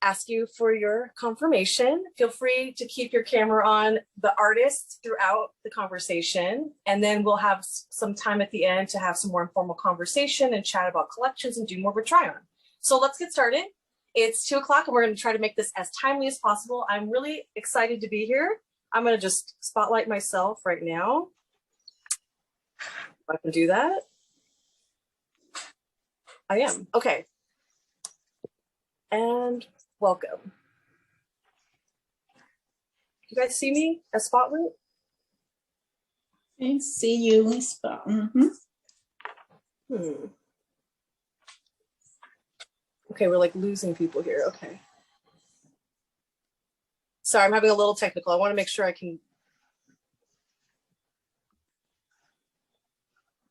ask you for your confirmation. Feel free to keep your camera on the artists throughout the conversation, and then we'll have some time at the end to have some more informal conversation and chat about collections and do more of a try on. So let's get started. It's 2 o'clock and we're going to try to make this as timely as possible. I'm really excited to be here. I'm going to just spotlight myself right now. If I can do that. I am. Okay. And welcome. You guys see me as spotlight? I see you in spot. Okay, we're like losing people here. Okay. Sorry, I'm having a little technical. I want to make sure I can.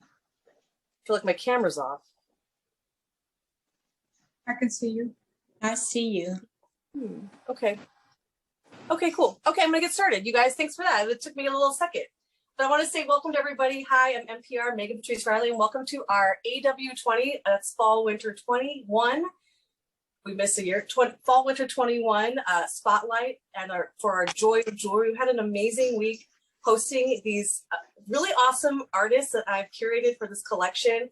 I feel like my camera's off. I can see you. I see you. Okay. Okay, cool. Okay, I'm gonna get started. You guys, thanks for that. It took me a little second. But I want to say welcome to everybody. Hi, I'm MPR, Meghan Patrice Riley, and welcome to our AW20, that's Fall Winter 21. We missed a year, Fall Winter 21 spotlight, and for our Joy of Jewelry. We've had an amazing week hosting these really awesome artists that I've curated for this collection.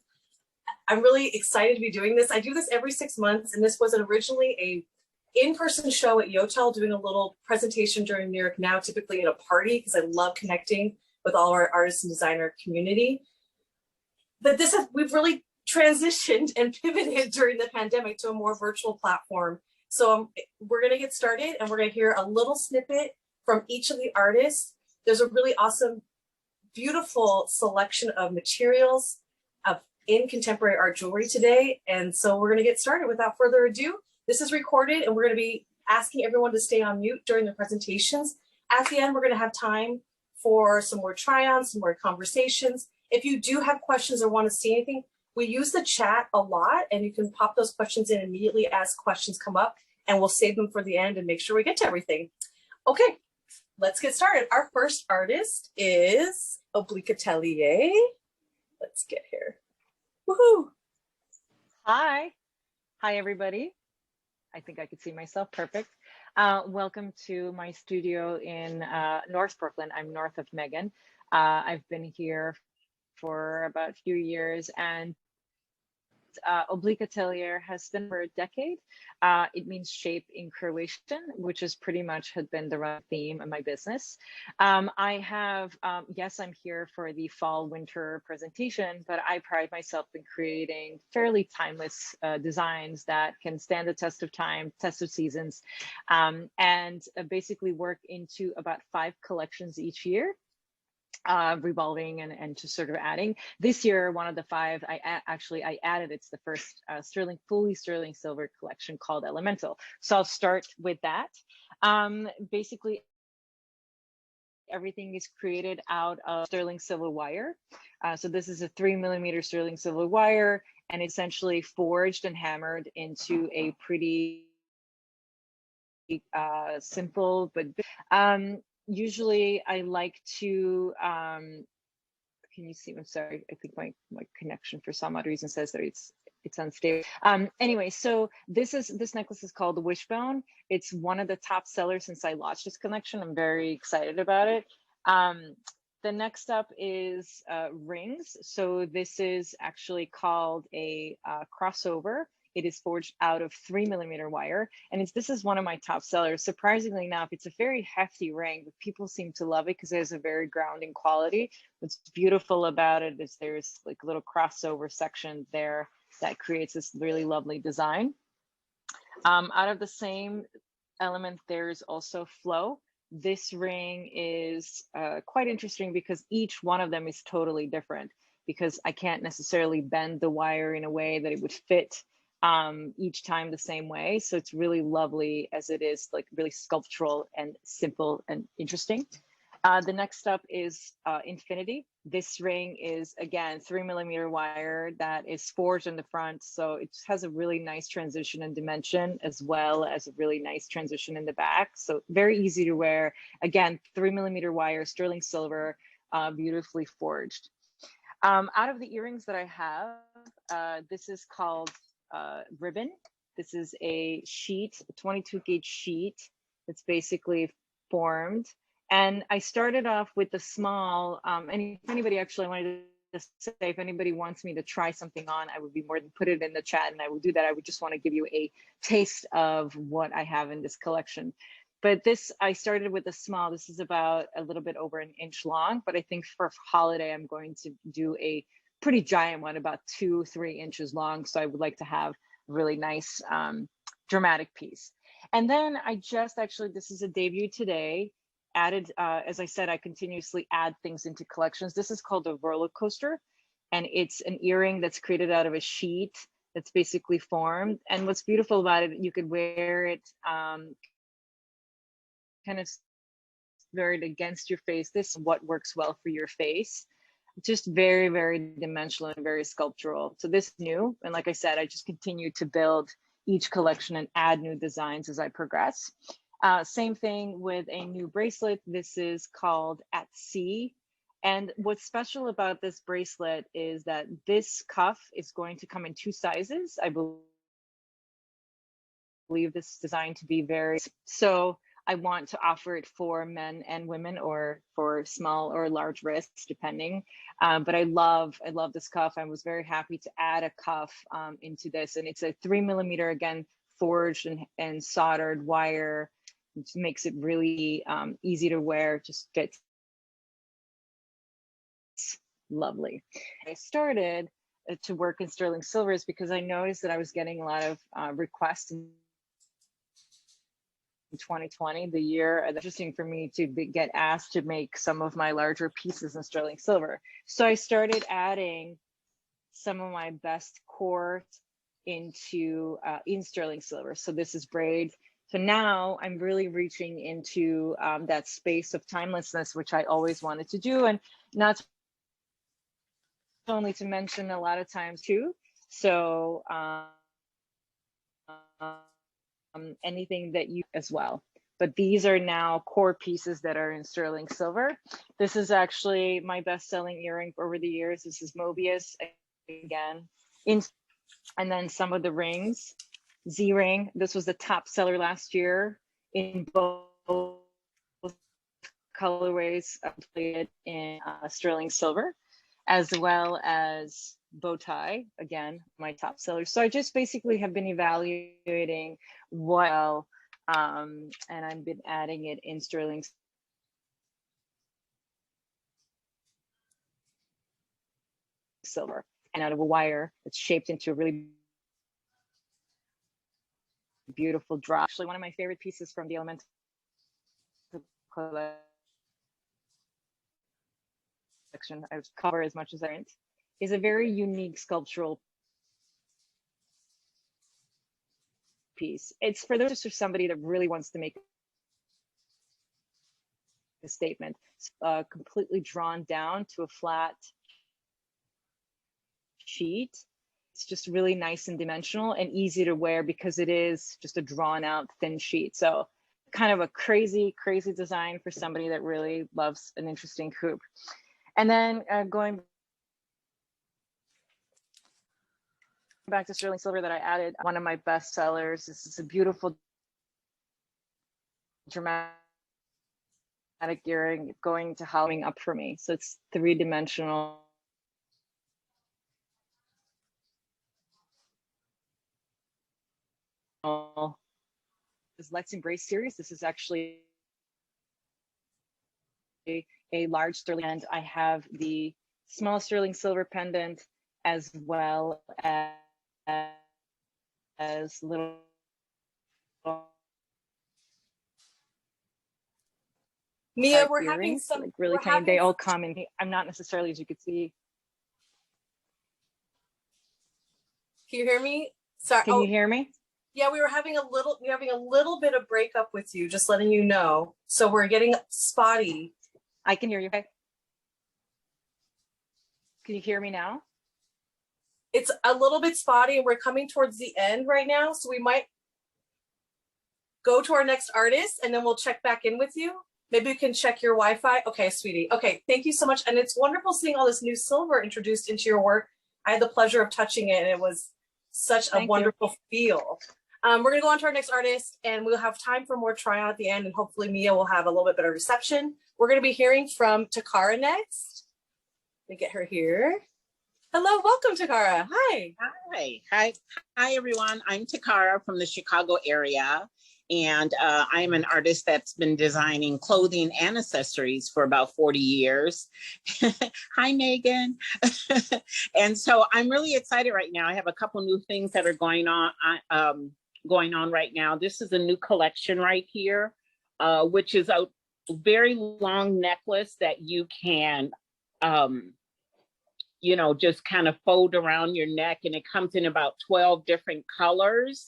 I'm really excited to be doing this. I do this every 6 months, and this was originally a in-person show at Yotel, doing a little presentation during New York Now, typically at a party, because I love connecting with all our artists and designer community. But we've really transitioned and pivoted during the pandemic to a more virtual platform. So we're going to get started, and we're going to hear a little snippet from each of the artists. There's a really awesome, beautiful selection of materials in contemporary art jewelry today. And so we're going to get started without further ado. This is recorded, and we're going to be asking everyone to stay on mute during the presentations. At the end, we're going to have time for some more try-ons, some more conversations. If you do have questions or want to see anything, we use the chat a lot, and you can pop those questions in immediately as questions come up, and we'll save them for the end and make sure we get to everything. Okay, let's get started. Our first artist is Oblik Atelier. Let's get here. Woohoo! Hi, everybody. I think I could see myself perfect. Welcome to my studio in North Brooklyn. I'm north of Meghan. I've been here for about a few years, and Oblik Atelier has been for a decade. It means shape in Croatian, which is pretty much had been the running theme of my business. I have, yes, I'm here for the fall winter presentation, but I pride myself in creating fairly timeless designs that can stand the test of time, test of seasons, and basically work into about 5 collections each year. Revolving and just sort of adding. This year, one of the 5 I added. It's the first fully sterling silver collection called Elemental. So I'll start with that. Basically, everything is created out of sterling silver wire. So this is a 3mm sterling silver wire, and essentially forged and hammered into a pretty simple but usually I like to, can you see, I'm sorry, I think my connection for some odd reason says that it's unstable. Anyway, so this necklace is called the Wishbone. It's one of the top sellers since I launched this collection. I'm very excited about it. The next up is rings. So this is actually called a crossover. It is forged out of 3mm wire, and this is one of my top sellers. Surprisingly enough, it's a very hefty ring, but people seem to love it because it has a very grounding quality. What's beautiful about it is there's like a little crossover section there that creates this really lovely design. Out of the same element, there's also flow. This ring is quite interesting because each one of them is totally different, because I can't necessarily bend the wire in a way that it would fit each time the same way. So it's really lovely as it is, like really sculptural and simple and interesting. The next up is Infinity. This ring is, again, 3mm wire that is forged in the front. So it has a really nice transition in dimension, as well as a really nice transition in the back. So very easy to wear. Again, 3mm wire, sterling silver, beautifully forged. Out of the earrings that I have, this is called Ribbon. This is a sheet, a 22 gauge sheet that's basically formed. And I started off with the small, and if anybody actually wanted to say, if anybody wants me to try something on, I would be more than put it in the chat and I will do that. I would just want to give you a taste of what I have in this collection. But this, I started with a small, this is about a little bit over an inch long, but I think for holiday, I'm going to do a pretty giant one, about 2-3 inches long. So I would like to have a really nice dramatic piece. And then I just actually, this is a debut today, added, as I said, I continuously add things into collections. This is called a roller coaster, and it's an earring that's created out of a sheet that's basically formed. And what's beautiful about it, you could wear it kind of wear it against your face. This is what works well for your face. Just very, very dimensional and very sculptural. So this is new. And like I said, I just continue to build each collection and add new designs as I progress. Same thing with a new bracelet. This is called At Sea. And what's special about this bracelet is that this cuff is going to come in 2 sizes. I believe this is designed to be very, so I want to offer it for men and women, or for small or large wrists, depending. But I love this cuff. I was very happy to add a cuff into this, and it's a 3mm, again, forged and soldered wire, which makes it really easy to wear. Just fits lovely. I started to work in sterling silvers because I noticed that I was getting a lot of requests in 2020, the year. Interesting for me to get asked to make some of my larger pieces in sterling silver. So I started adding some of my best core into in sterling silver. So this is braid. So now I'm really reaching into that space of timelessness, which I always wanted to do, and not only to mention a lot of times too. So anything that you as well. But these are now core pieces that are in sterling silver. This is actually my best-selling earring over the years. This is Mobius again. And then some of the rings. Z-ring. This was the top seller last year in both colorways, played in sterling silver, as well as bow tie, again, my top seller. So I just basically have been evaluating what, and I've been adding it in sterling silver, and out of a wire that's shaped into a really beautiful drop. Actually, one of my favorite pieces from the Elemental collection, I would cover as much as I want, is a very unique sculptural piece. It's for those or somebody that really wants to make a statement. Completely drawn down to a flat sheet. It's just really nice and dimensional and easy to wear because it is just a drawn out thin sheet. So kind of a crazy, crazy design for somebody that really loves an interesting hoop. And then going back to sterling silver that I added, one of my best sellers. This is a beautiful dramatic earring going to Halloween up for me. So it's 3-dimensional. This Let's Embrace series. This is actually a large sterling, and I have the small sterling silver pendant as well as little Mia, we're earrings, having some like really tiny. They all come in. I'm not necessarily, as you could see. Can you hear me? Sorry. Can you hear me? Yeah, we're having a little bit of breakup with you, just letting you know. So we're getting spotty. I can hear you. Okay. Can you hear me now? It's a little bit spotty, and we're coming towards the end right now. So we might go to our next artist, and then we'll check back in with you. Maybe you can check your Wi-Fi. Okay, sweetie. Okay, thank you so much. And it's wonderful seeing all this new silver introduced into your work. I had the pleasure of touching it, and it was such a wonderful feel. We're gonna go on to our next artist, and we'll have time for more try on at the end, and hopefully Mia will have a little bit better reception. We're gonna be hearing from Takara next. Let me get her here. Hello, welcome Takara. Hi. Hi everyone. I'm Takara from the Chicago area, and I'm an artist that's been designing clothing and accessories for about 40 years. Hi Megan. And so I'm really excited right now. I have a couple new things that are going on right now. This is a new collection right here, which is a very long necklace that you can you know, just kind of fold around your neck, and it comes in about 12 different colors.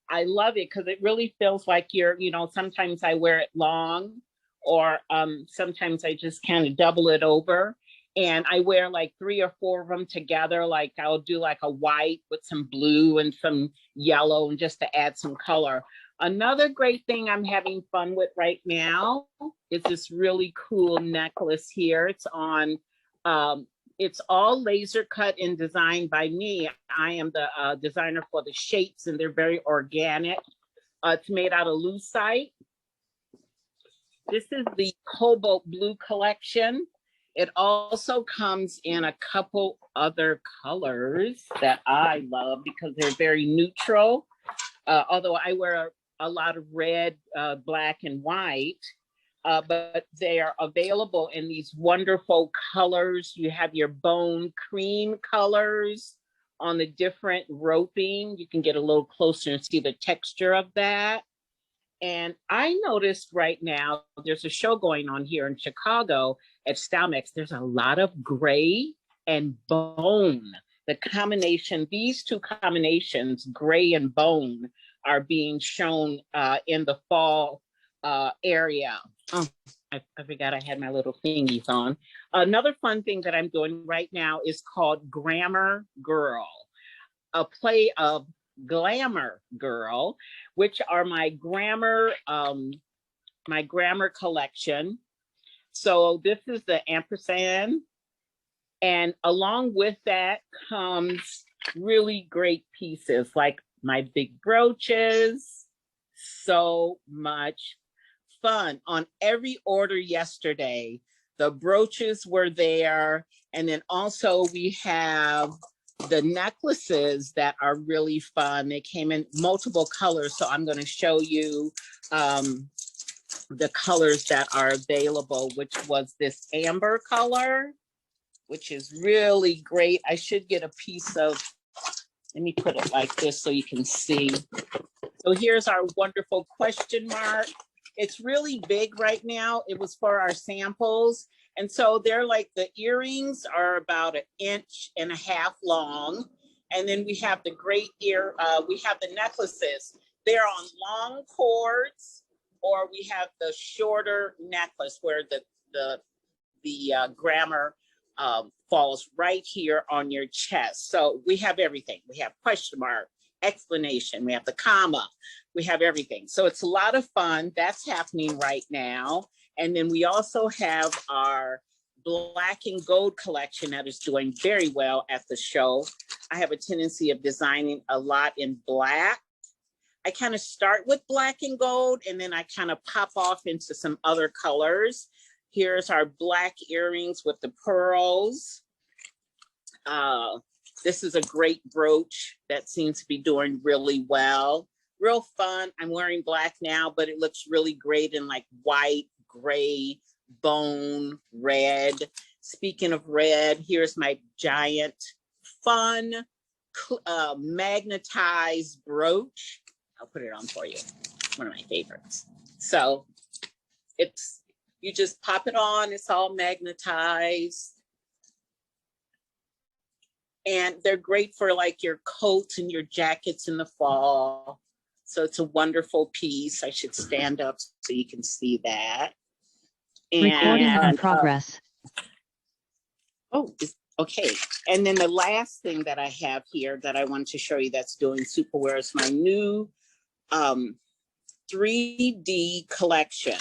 I love it because it really feels like you're, you know, sometimes I wear it long, or sometimes I just kind of double it over, and I wear like 3 or 4 of them together. Like I'll do like a white with some blue and some yellow, and just to add some color. Another great thing I'm having fun with right now is this really cool necklace here. It's on, it's all laser cut and designed by me. I am the designer for the shapes, and they're very organic. It's made out of lucite. This is the cobalt blue collection. It also comes in a couple other colors that I love because they're very neutral. Although I wear a lot of red, black, and white. But they are available in these wonderful colors. You have your bone cream colors on the different roping. You can get a little closer and see the texture of that. And I noticed right now, there's a show going on here in Chicago at Stalmex. There's a lot of gray and bone. The combination, these two combinations, gray and bone, are being shown in the fall area. Oh, I forgot I had my little thingies on. Another fun thing that I'm doing right now is called Grammar Girl, a play of Glamour Girl, which are my grammar collection. So this is the ampersand, and along with that comes really great pieces like my big brooches. So much fun. On every order yesterday, the brooches were there, and then also we have the necklaces that are really fun. They came in multiple colors, so I'm going to show you the colors that are available, which was this amber color, which is really great. I should get a piece of, let me put it like this so you can see. So here's our wonderful question mark. It's really big right now. It was for our samples. And so they're like, the earrings are about 1.5 inches long. And then we have the great we have the necklaces. They're on long cords, or we have the shorter necklace where the grammar falls right here on your chest. So we have everything. We have question mark, explanation, we have the comma, we have everything. So it's a lot of fun. That's happening right now. And then we also have our black and gold collection that is doing very well at the show. I have a tendency of designing a lot in black. I kind of start with black and gold, and then I kind of pop off into some other colors. Here's our black earrings with the pearls. This is a great brooch that seems to be doing really well. Real fun. I'm wearing black now, but it looks really great in like white, gray, bone, red. Speaking of red, here's my giant, fun, magnetized brooch. I'll put it on for you. One of my favorites. So it's, you just pop it on, it's all magnetized. And they're great for like your coats and your jackets in the fall. So it's a wonderful piece. I should stand up so you can see that. And, recording in progress. Okay. And then the last thing that I have here that I want to show you that's doing super well is my new 3D collection.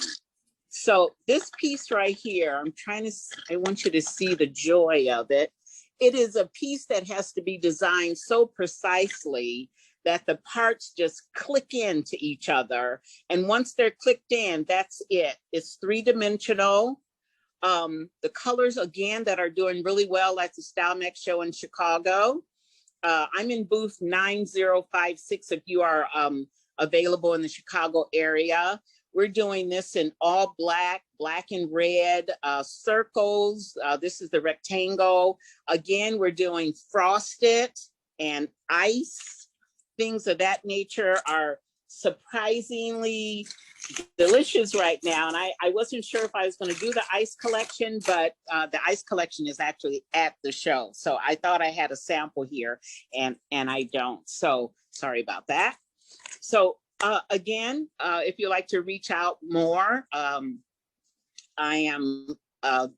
So this piece right here, I want you to see the joy of it. It is a piece that has to be designed so precisely that the parts just click into each other. And once they're clicked in, that's it. It's 3-dimensional. The colors, again, that are doing really well at the Style Max show in Chicago. I'm in booth 9056 if you are available in the Chicago area. We're doing this in all black, black and red, circles. This is the rectangle. Again, we're doing frosted and ice. Things of that nature are surprisingly delicious right now. And I wasn't sure if I was going to do the ice collection, but the ice collection is actually at the show. So I thought I had a sample here and I don't. So sorry about that. So again, if you'd like to reach out more, I am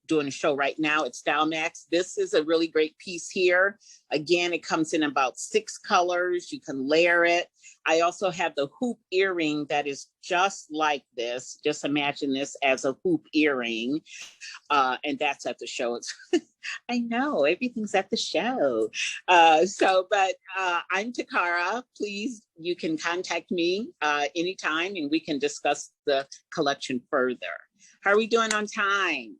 doing a show right now at Style Max. This is a really great piece here. Again, it comes in about 6 colors. You can layer it. I also have the hoop earring that is just like this. Just imagine this as a hoop earring. And that's at the show. I know, everything's at the show. But I'm Takara. Please, you can contact me anytime and we can discuss the collection further. How are we doing on time?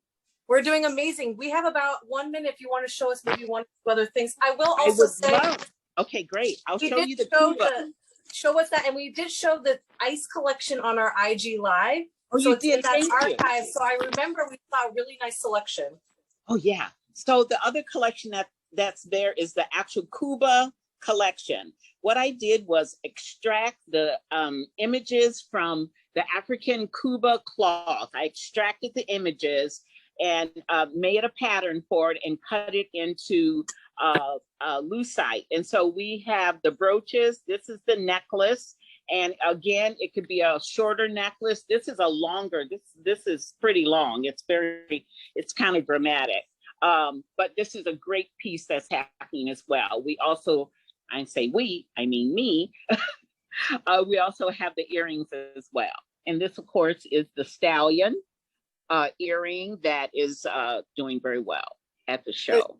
We're doing amazing. We have about 1 minute if you want to show us maybe one or two other things. I will also say. Okay, great. I'll We show did you the show Cuba. show us that, and we did show the ice collection on our IG live. Oh, so you it's in did. that Thank you. archive. So I remember we saw a really nice selection. Oh yeah. So the other collection that's there is the actual Cuba collection. What I did was extract the images from the African Cuba cloth. I extracted the images and made a pattern for it and cut it into lucite. And so we have the brooches. This is the necklace. And again, it could be a shorter necklace. This is a longer, this is pretty long. It's kind of dramatic. But this is a great piece that's happening as well. We also, I say we, I mean me. We also have the earrings as well. And this, of course, is the stallion earring that is doing very well at the show.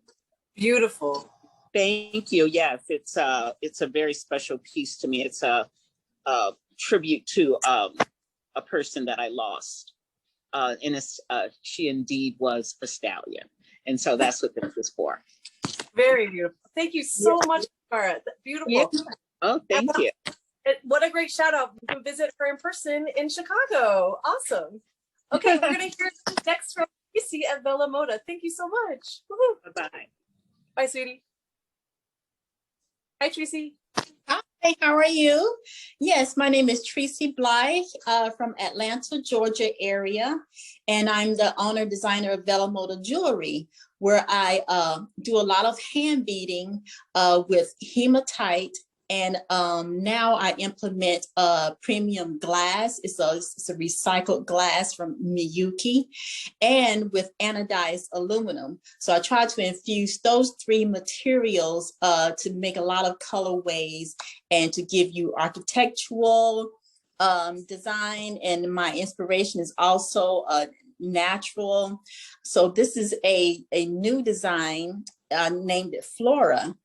Beautiful. Thank you. Yes, it's a very special piece to me. It's a tribute to a person that I lost. She indeed was a stallion. And so that's what this is for. Very beautiful. Thank you so much, Takara. Beautiful. Yeah. Oh, thank you. What a great shout out. You can visit her in person in Chicago. Awesome. Okay, we're going to hear next from Tracy at Vella Moda. Thank you so much. Woo-hoo. Bye-bye. Bye, sweetie. Hi, Tracy. Hi, how are you? Yes, my name is Tracy Blythe from Atlanta, Georgia area, and I'm the owner designer of Vella Moda Jewelry, where I do a lot of hand beading with hematite. And now I implement premium glass. It's a recycled glass from Miyuki, and with anodized aluminum. So I try to infuse those 3 materials to make a lot of colorways and to give you architectural design. And my inspiration is also natural. So this is a new design, named it Flora.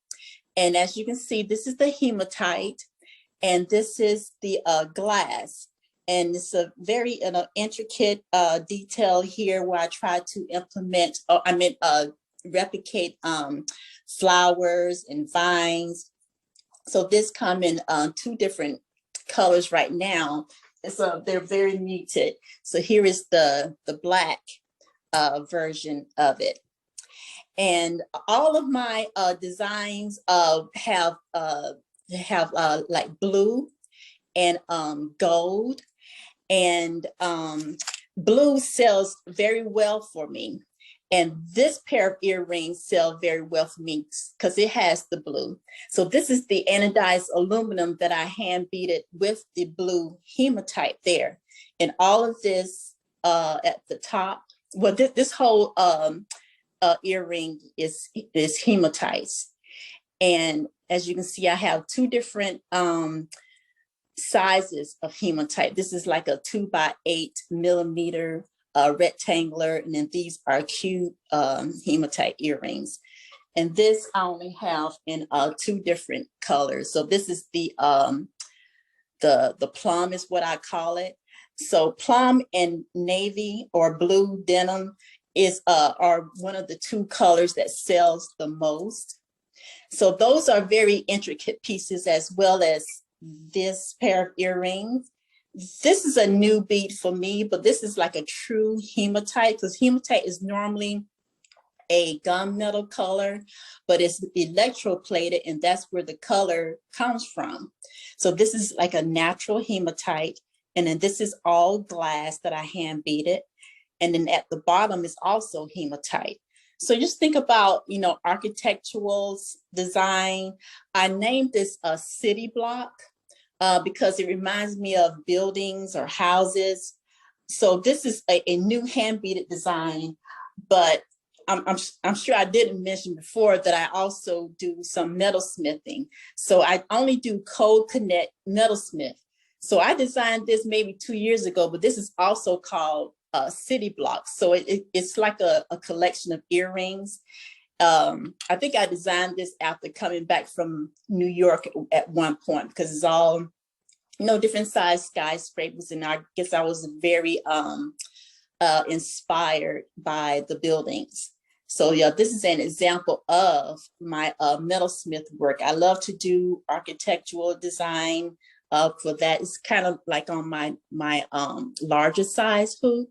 And as you can see, this is the hematite, and this is the glass. And it's a very intricate detail here where I try to implement, replicate flowers and vines. So this come in 2 different colors right now. So they're very muted. So here is the black version of it. And all of my designs have like blue and gold, and blue sells very well for me. And this pair of earrings sell very well for me because it has the blue. So this is the anodized aluminum that I hand beaded with the blue hematite there. And all of this at the top, well, this whole earring is hematite. And as you can see, I have 2 different sizes of hematite. This is like a 2x8 millimeter rectangular, and then these are cute hematite earrings. And this I only have in 2 different colors. So this is the plum is what I call it. So plum and navy or blue denim is are one of the 2 colors that sells the most. So those are very intricate pieces, as well as this pair of earrings. This is a new bead for me, but this is like a true hematite, because hematite is normally a gunmetal color, but it's electroplated, and that's where the color comes from. So this is like a natural hematite, and then this is all glass that I hand beaded, and then at the bottom is also hematite. So just think about, you know, architectural design. I named this a city block because it reminds me of buildings or houses. So this is a new hand beaded design, but I'm sure I didn't mention before that I also do some metalsmithing. So I only do cold connect metalsmith. So I designed this maybe 2 years ago, but this is also called city blocks. So it's like a collection of earrings. I think I designed this after coming back from New York at one point, because it's all, you know, different size skyscrapers, and I guess I was very inspired by the buildings. So yeah, this is an example of my metalsmith work. I love to do architectural design for that. It's kind of like on my larger size hoop.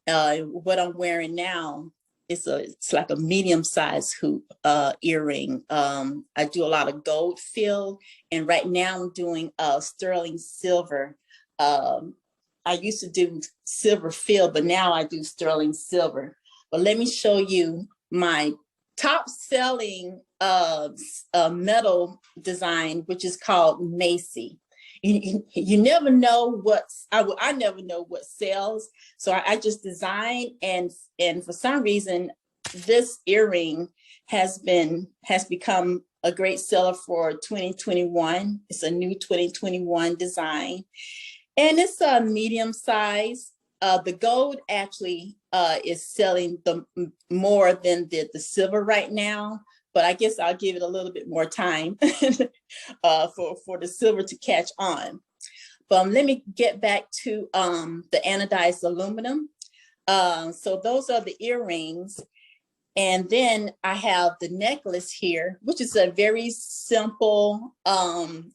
What I'm wearing now is it's like a medium size hoop earring. I do a lot of gold fill, and right now I'm doing sterling silver. I used to do silver fill, but now I do sterling silver. But let me show you my top selling metal design, which is called Macy. You never know I never know what sells. So I just design, and for some reason, this earring has become a great seller for 2021. It's a new 2021 design, and it's a medium size. The gold actually is selling more than the silver right now, but I guess I'll give it a little bit more time for the silver to catch on. But let me get back to the anodized aluminum. So those are the earrings. And then I have the necklace here, which is a very simple,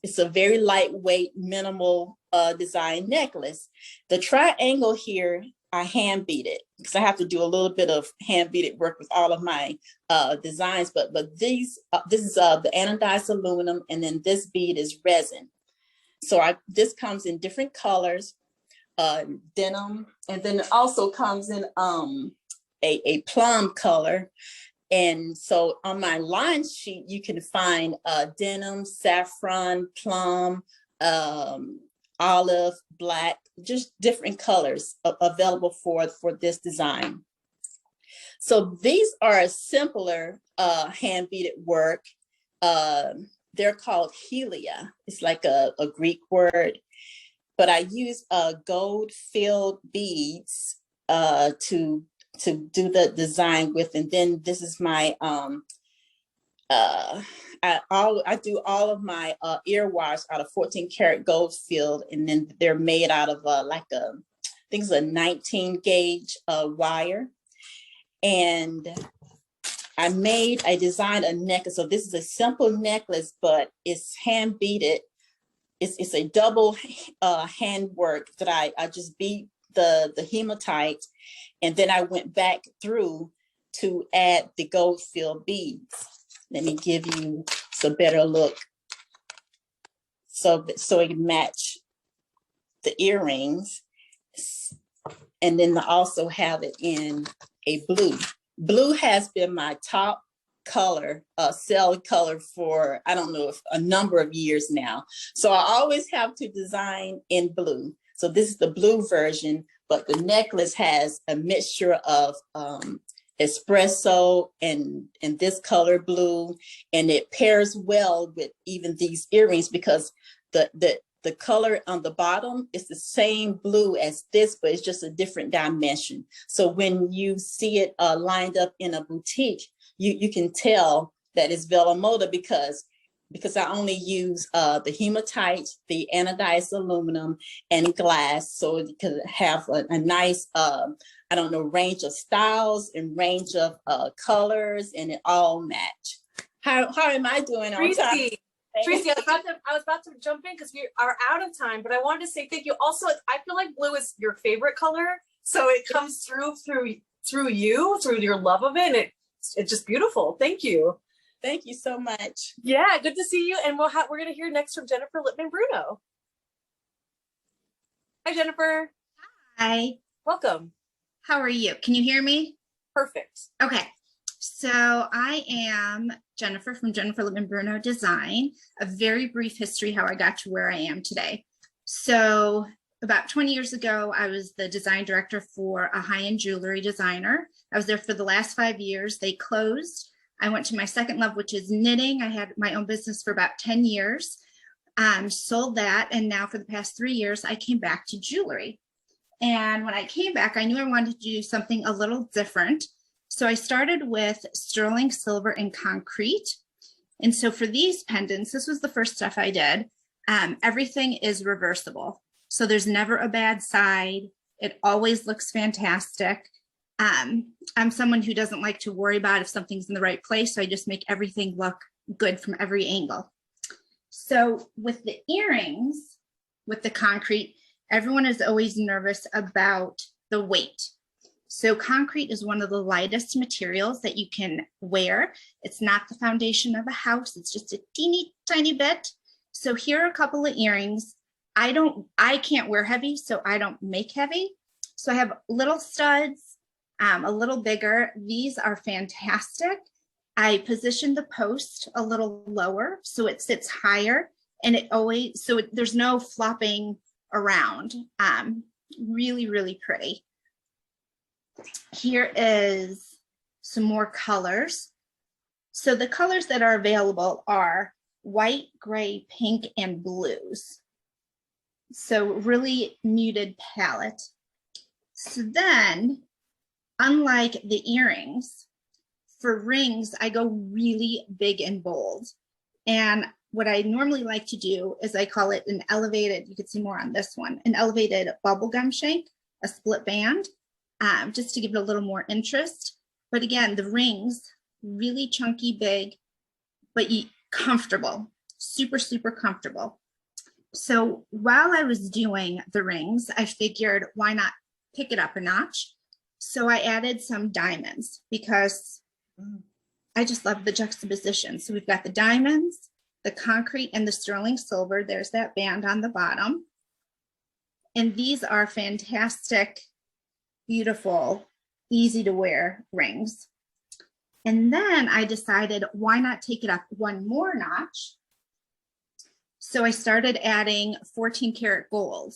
it's a very lightweight, minimal design necklace. The triangle here, I hand beat it because I have to do a little bit of hand beaded work with all of my designs. But this is the anodized aluminum, and then this bead is resin. So this comes in different colors, denim, and then it also comes in a plum color. And so on my line sheet, you can find denim, saffron, plum, olive, black, just different colors available for this design. So these are a simpler hand beaded work. They're called helia. It's like a Greek word, but I use gold filled beads to do the design with. And then this is my I do all of my ear wires out of 14 karat gold filled, and then they're made out of I think it's a 19 gauge wire. And I designed a necklace. So this is a simple necklace, but it's hand beaded. It's a double hand work that I just beat the hematite, and then I went back through to add the gold filled beads. Let me give you a better look. So it can match the earrings. And then I also have it in a blue. Blue has been my top color, sell color for, I don't know, if a number of years now. So I always have to design in blue. So this is the blue version, but the necklace has a mixture of espresso and this color blue, and it pairs well with even these earrings because the color on the bottom is the same blue as this, but it's just a different dimension. So when you see it lined up in a boutique, you can tell that it's Vella Moda because I only use the hematite, the anodized aluminum, and glass, so it can have a nice range of styles and range of colors, and it all match. How am I doing on time? Tracy, I was about to jump in because we are out of time, but I wanted to say thank you. Also, I feel like blue is your favorite color, so it comes through your love of it, and it's just beautiful. Thank you. Thank you so much. Yeah, good to see you. And we're going to hear next from Jennifer Lippman-Bruno. Hi, Jennifer. Hi. Welcome. How are you? Can you hear me? Perfect. Okay. So I am Jennifer from Jennifer Lippman-Bruno Design. A very brief history how I got to where I am today. So about 20 years ago, I was the design director for a high-end jewelry designer. I was there for the last 5 years. They closed. I went to my second love, which is knitting. I had my own business for about 10 years, sold that. And now for the past 3 years, I came back to jewelry. And when I came back, I knew I wanted to do something a little different. So I started with sterling silver and concrete. And so for these pendants, this was the first stuff I did. Everything is reversible. So there's never a bad side. It always looks fantastic. I'm someone who doesn't like to worry about if something's in the right place. So I just make everything look good from every angle. So with the earrings, with the concrete, everyone is always nervous about the weight. So concrete is one of the lightest materials that you can wear. It's not the foundation of a house. It's just a teeny tiny bit. So here are a couple of earrings. I can't wear heavy, so I don't make heavy. So I have little studs, a little bigger. These are fantastic. I positioned the post a little lower so it sits higher, and there's no flopping around. Really, really pretty. Here is some more colors. So the colors that are available are white, gray, pink, and blues. So really muted palette. So then, unlike the earrings, for rings, I go really big and bold. And what I normally like to do is I call it an elevated, you can see more on this one, an elevated bubblegum shank, a split band, just to give it a little more interest. But again, the rings, really chunky, big, but comfortable, super, super comfortable. So while I was doing the rings, I figured, why not pick it up a notch? So I added some diamonds because I just love the juxtaposition. So we've got the diamonds, the concrete, and the sterling silver. There's that band on the bottom. And these are fantastic, beautiful, easy to wear rings. And then I decided, why not take it up one more notch? So I started adding 14 karat gold.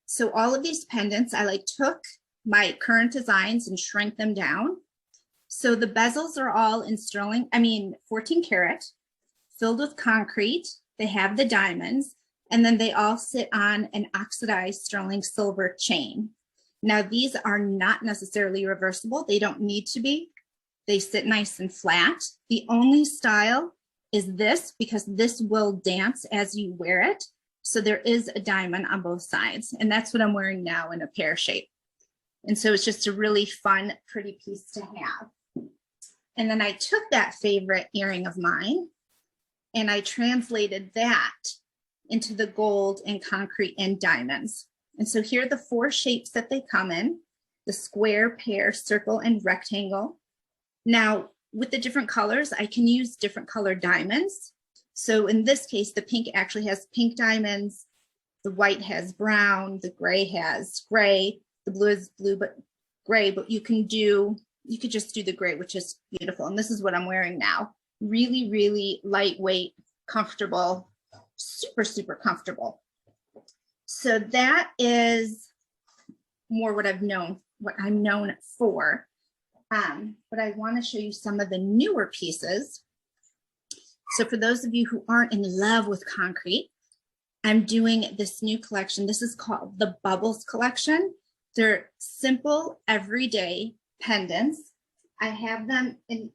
So all of these pendants, I took my current designs and shrank them down. So the bezels are all in 14 karat, filled with concrete. They have the diamonds, and then they all sit on an oxidized sterling silver chain. Now these are not necessarily reversible. They don't need to be. They sit nice and flat. The only style is this, because this will dance as you wear it. So there is a diamond on both sides, and that's what I'm wearing now in a pear shape. And so it's just a really fun, pretty piece to have. And then I took that favorite earring of mine and I translated that into the gold and concrete and diamonds. And so here are the 4 shapes that they come in: the square, pear, circle, and rectangle. Now, with the different colors, I can use different colored diamonds. So in this case, the pink actually has pink diamonds, the white has brown, the gray has gray, the blue is blue but gray, but you could just do the gray, which is beautiful. And this is what I'm wearing now. Really, really lightweight, comfortable, super, super comfortable. So that is more what I'm known for. But I want to show you some of the newer pieces. So for those of you who aren't in love with concrete, I'm doing this new collection. This is called the Bubbles collection. They're simple, everyday pendants. I have them in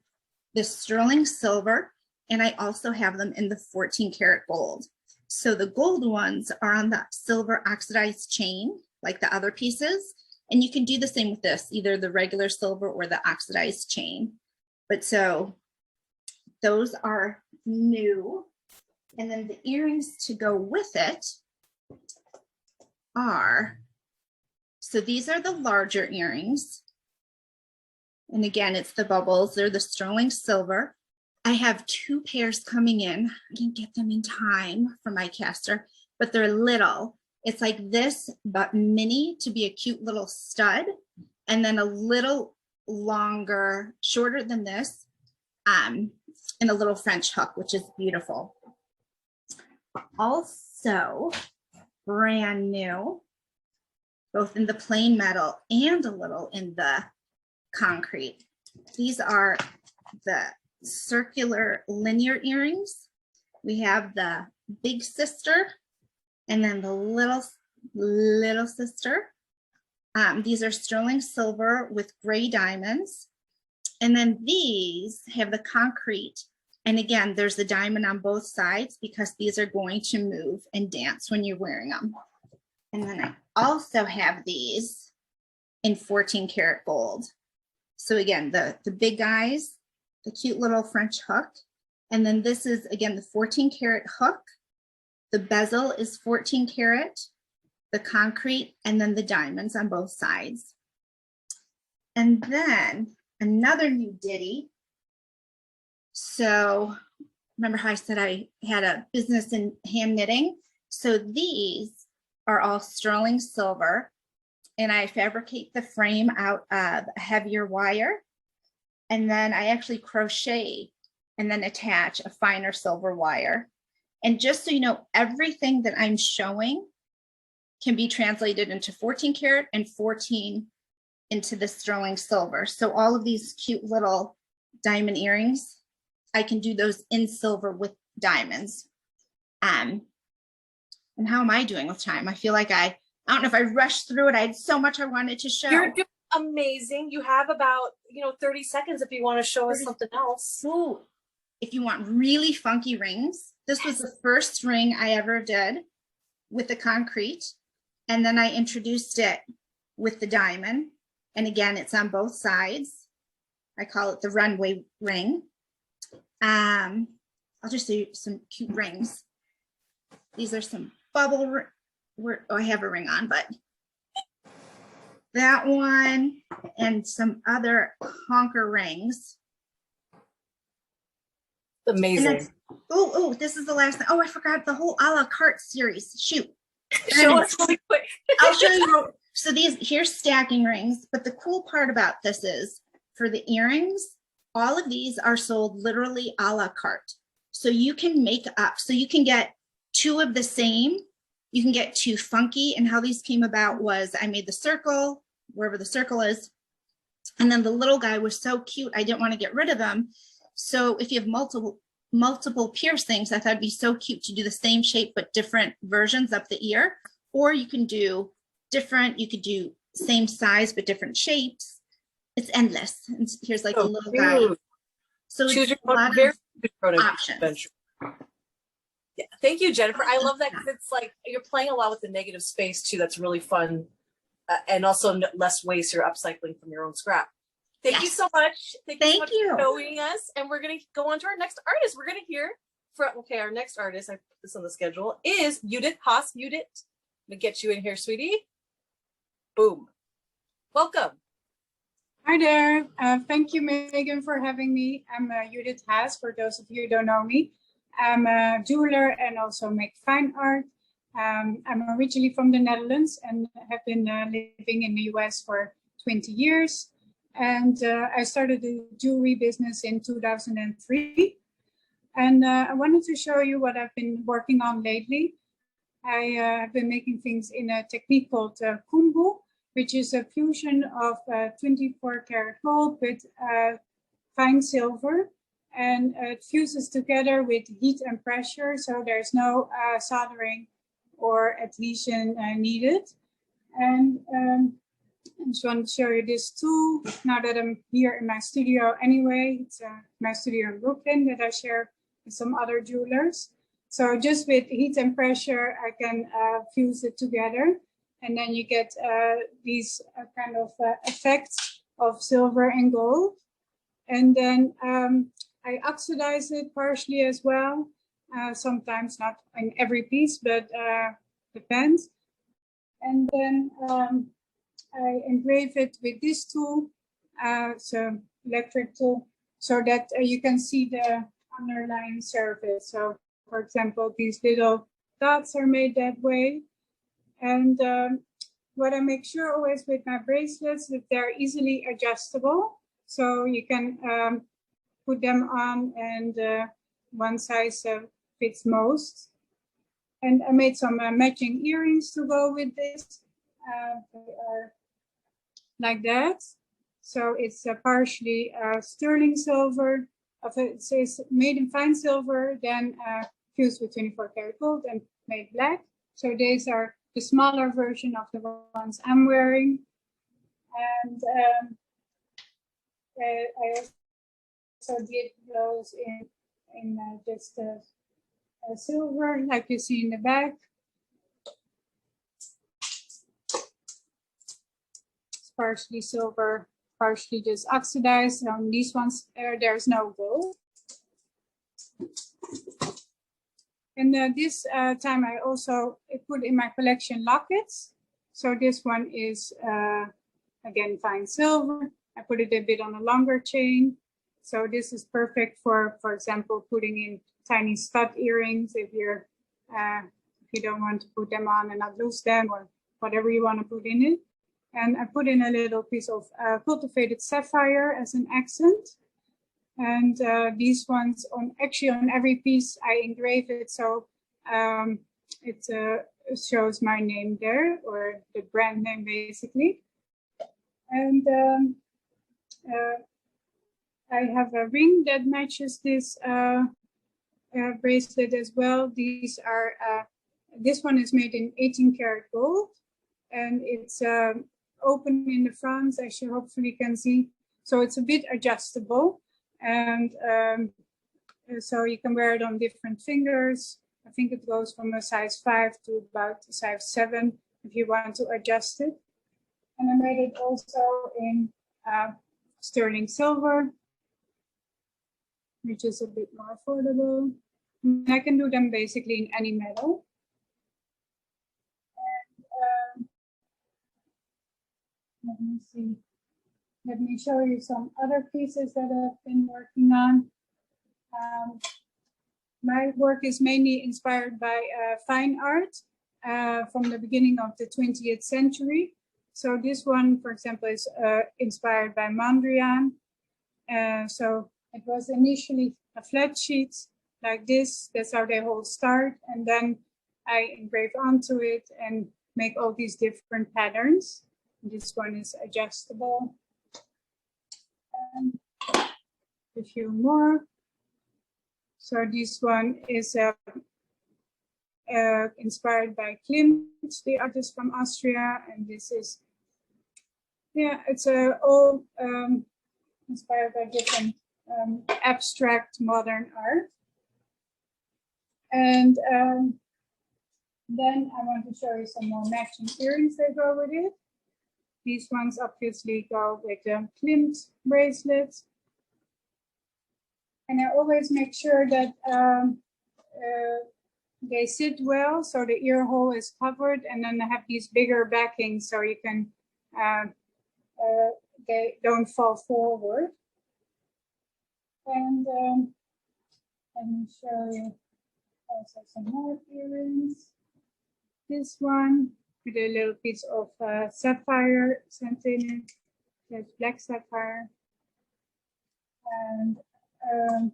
the sterling silver, and I also have them in the 14 karat gold. So the gold ones are on the silver oxidized chain, like the other pieces. And you can do the same with this, either the regular silver or the oxidized chain. But so those are new. And then the earrings to go with it are, so these are the larger earrings. And again, it's the bubbles. They're the sterling silver. I have 2 pairs coming in. I didn't get them in time for my caster, but they're little. It's like this, but mini to be a cute little stud. And then a little longer, shorter than this, and a little French hook, which is beautiful. Also, brand new, both in the plain metal and a little in the concrete. These are the circular linear earrings. We have the big sister and then the little sister. These are sterling silver with gray diamonds. And then these have the concrete. And again, there's the diamond on both sides because these are going to move and dance when you're wearing them. And then I also have these in 14 karat gold. So again, the big guys, the cute little French hook. And then this is, again, the 14 karat hook. The bezel is 14 karat, the concrete, and then the diamonds on both sides. And then another new ditty. So remember how I said I had a business in hand knitting? So these are all sterling silver, and I fabricate the frame out of heavier wire. And then I actually crochet and then attach a finer silver wire. And just so you know, everything that I'm showing can be translated into 14 karat and 14 into the sterling silver. So all of these cute little diamond earrings, I can do those in silver with diamonds. And how am I doing with time? I feel like I don't know if I rushed through it. I had so much I wanted to show. You're doing amazing. You have about 30 seconds if you want to show us something else. Ooh, if you want really funky rings, this was the first ring I ever did with the concrete. And then I introduced it with the diamond. And again, it's on both sides. I call it the runway ring. I'll just do some cute rings. These are some bubble, I have a ring on, but that one and some other honker rings. Amazing. Oh, this is the last thing. Oh, I forgot the whole a la carte series. Shoot. Show us really quick. I'll show you. So here's stacking rings, but the cool part about this is for the earrings, all of these are sold literally a la carte. So you can make up, so you can get 2 of the same, you can get 2 funky. And how these came about was I made the circle, wherever the circle is. And then the little guy was so cute, I didn't want to get rid of them. So if you have multiple piercings, I thought it'd be so cute to do the same shape, but different versions up the ear. Or you can do different, you could do same size, but different shapes. It's endless. And here's like a little guy. So choose it's your a lot of options. Yeah, thank you, Jennifer. I love that because it's like you're playing a lot with the negative space too. That's really fun, and also less waste. You're upcycling from your own scrap. Thank you so much. Thank you so much for showing us. And we're gonna go on to our next artist. We're gonna hear from our next artist. I put this on the schedule is Judith Haas. Judith, let me get you in here, sweetie. Boom. Welcome. Hi there. Thank you, Megan, for having me. I'm Judith Haas, for those of you who don't know me. I'm a jeweler and also make fine art. I'm originally from the Netherlands and have been living in the US for 20 years. And I started a jewelry business in 2003. And I wanted to show you what I've been working on lately. I have been making things in a technique called kumbu, which is a fusion of 24 karat gold with fine silver. And it fuses together with heat and pressure, so there's no soldering or adhesion needed. And I just want to show you this tool now that I'm here in my studio anyway. It's my studio in Brooklyn that I share with some other jewelers. So just with heat and pressure, I can fuse it together. And then you get these kind of effects of silver and gold. And then I oxidize it partially as well. Sometimes not in every piece, but depends. And then I engrave it with this tool, so electric tool, so that you can see the underlying surface. So, for example, these little dots are made that way. And what I make sure always with my bracelets that they're easily adjustable. So you can put them on, and one size fits most. And I made some matching earrings to go with this. They are like that. So it's partially sterling silver. It says made in fine silver, then fused with 24 karat gold and made black. So these are the smaller version of the ones I'm wearing. And I also did those in just silver, like you see in the back. It's partially silver, partially just oxidized. On these ones, there's no gold. And this time I also put in my collection lockets. So this one is, again, fine silver. I put it a bit on a longer chain. So this is perfect for example, putting in tiny stud earrings if you're if you don't want to put them on and not lose them, or whatever you want to put in it. And I put in a little piece of cultivated sapphire as an accent. And these ones on every piece I engrave it, so it shows my name there, or the brand name basically. And I have a ring that matches this bracelet as well. These are this one is made in 18 karat gold, and it's open in the front, as you hopefully can see. So it's a bit adjustable, and so you can wear it on different fingers. I think it goes from a size 5 to about a size 7 if you want to adjust it. And I made it also in sterling silver, which is a bit more affordable. And I can do them basically in any metal. And let me see. Let me show you some other pieces that I've been working on. My work is mainly inspired by fine art from the beginning of the 20th century. So this one, for example, is inspired by Mondrian. So it was initially a flat sheet like this. That's how they all start. And then I engrave onto it and make all these different patterns. This one is adjustable. And a few more. So this one is inspired by Klimt, the artist from Austria. And this is, yeah, it's all inspired by different abstract modern art. And then I want to show you some more matching earrings that go with it. These ones obviously go with the Klimt bracelets. And I always make sure that they sit well, so the ear hole is covered, and then I have these bigger backings so you can, they don't fall forward. And let me show you also some more earrings. This one with a little piece of sapphire sent in it. There's black sapphire. And an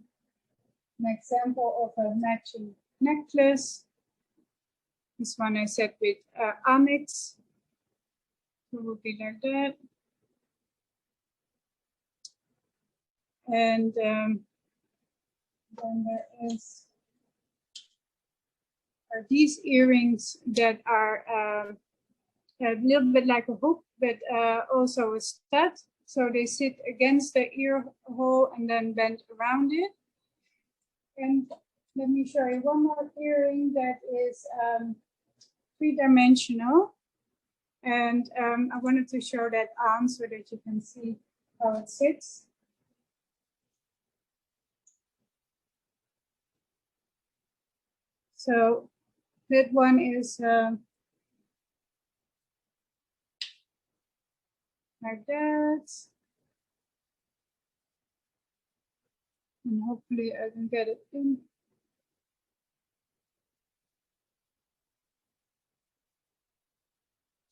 example of a matching necklace. This one I set with onyx. It would be like that. And then there are these earrings that are a little bit like a hook, but also a stud. So they sit against the ear hole and then bend around it. And let me show you one more earring that is 3-dimensional. And I wanted to show that on so that you can see how it sits. So that one is like that. And hopefully I can get it in.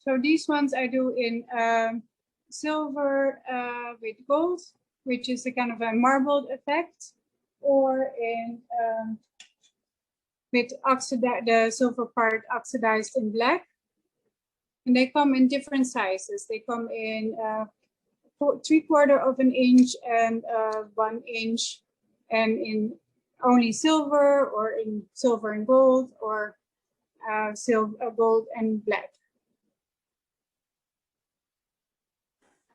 So these ones I do in silver with gold, which is a kind of a marbled effect, or in with the silver part oxidized in black. And they come in different sizes. They come in 3/4 of an inch and 1 inch, and in only silver, or in silver and gold, or gold and black.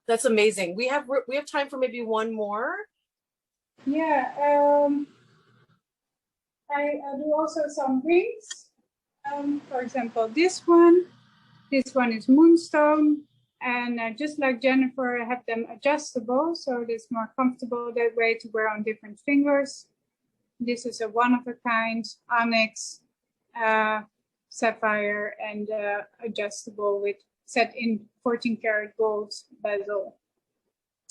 That's amazing. We have time for maybe one more. Yeah, I do also some rings. For example, this one is moonstone, and just like Jennifer, I have them adjustable, so it's more comfortable that way to wear on different fingers. This is a one-of-a-kind onyx sapphire, and adjustable with set in 14-karat gold bezel.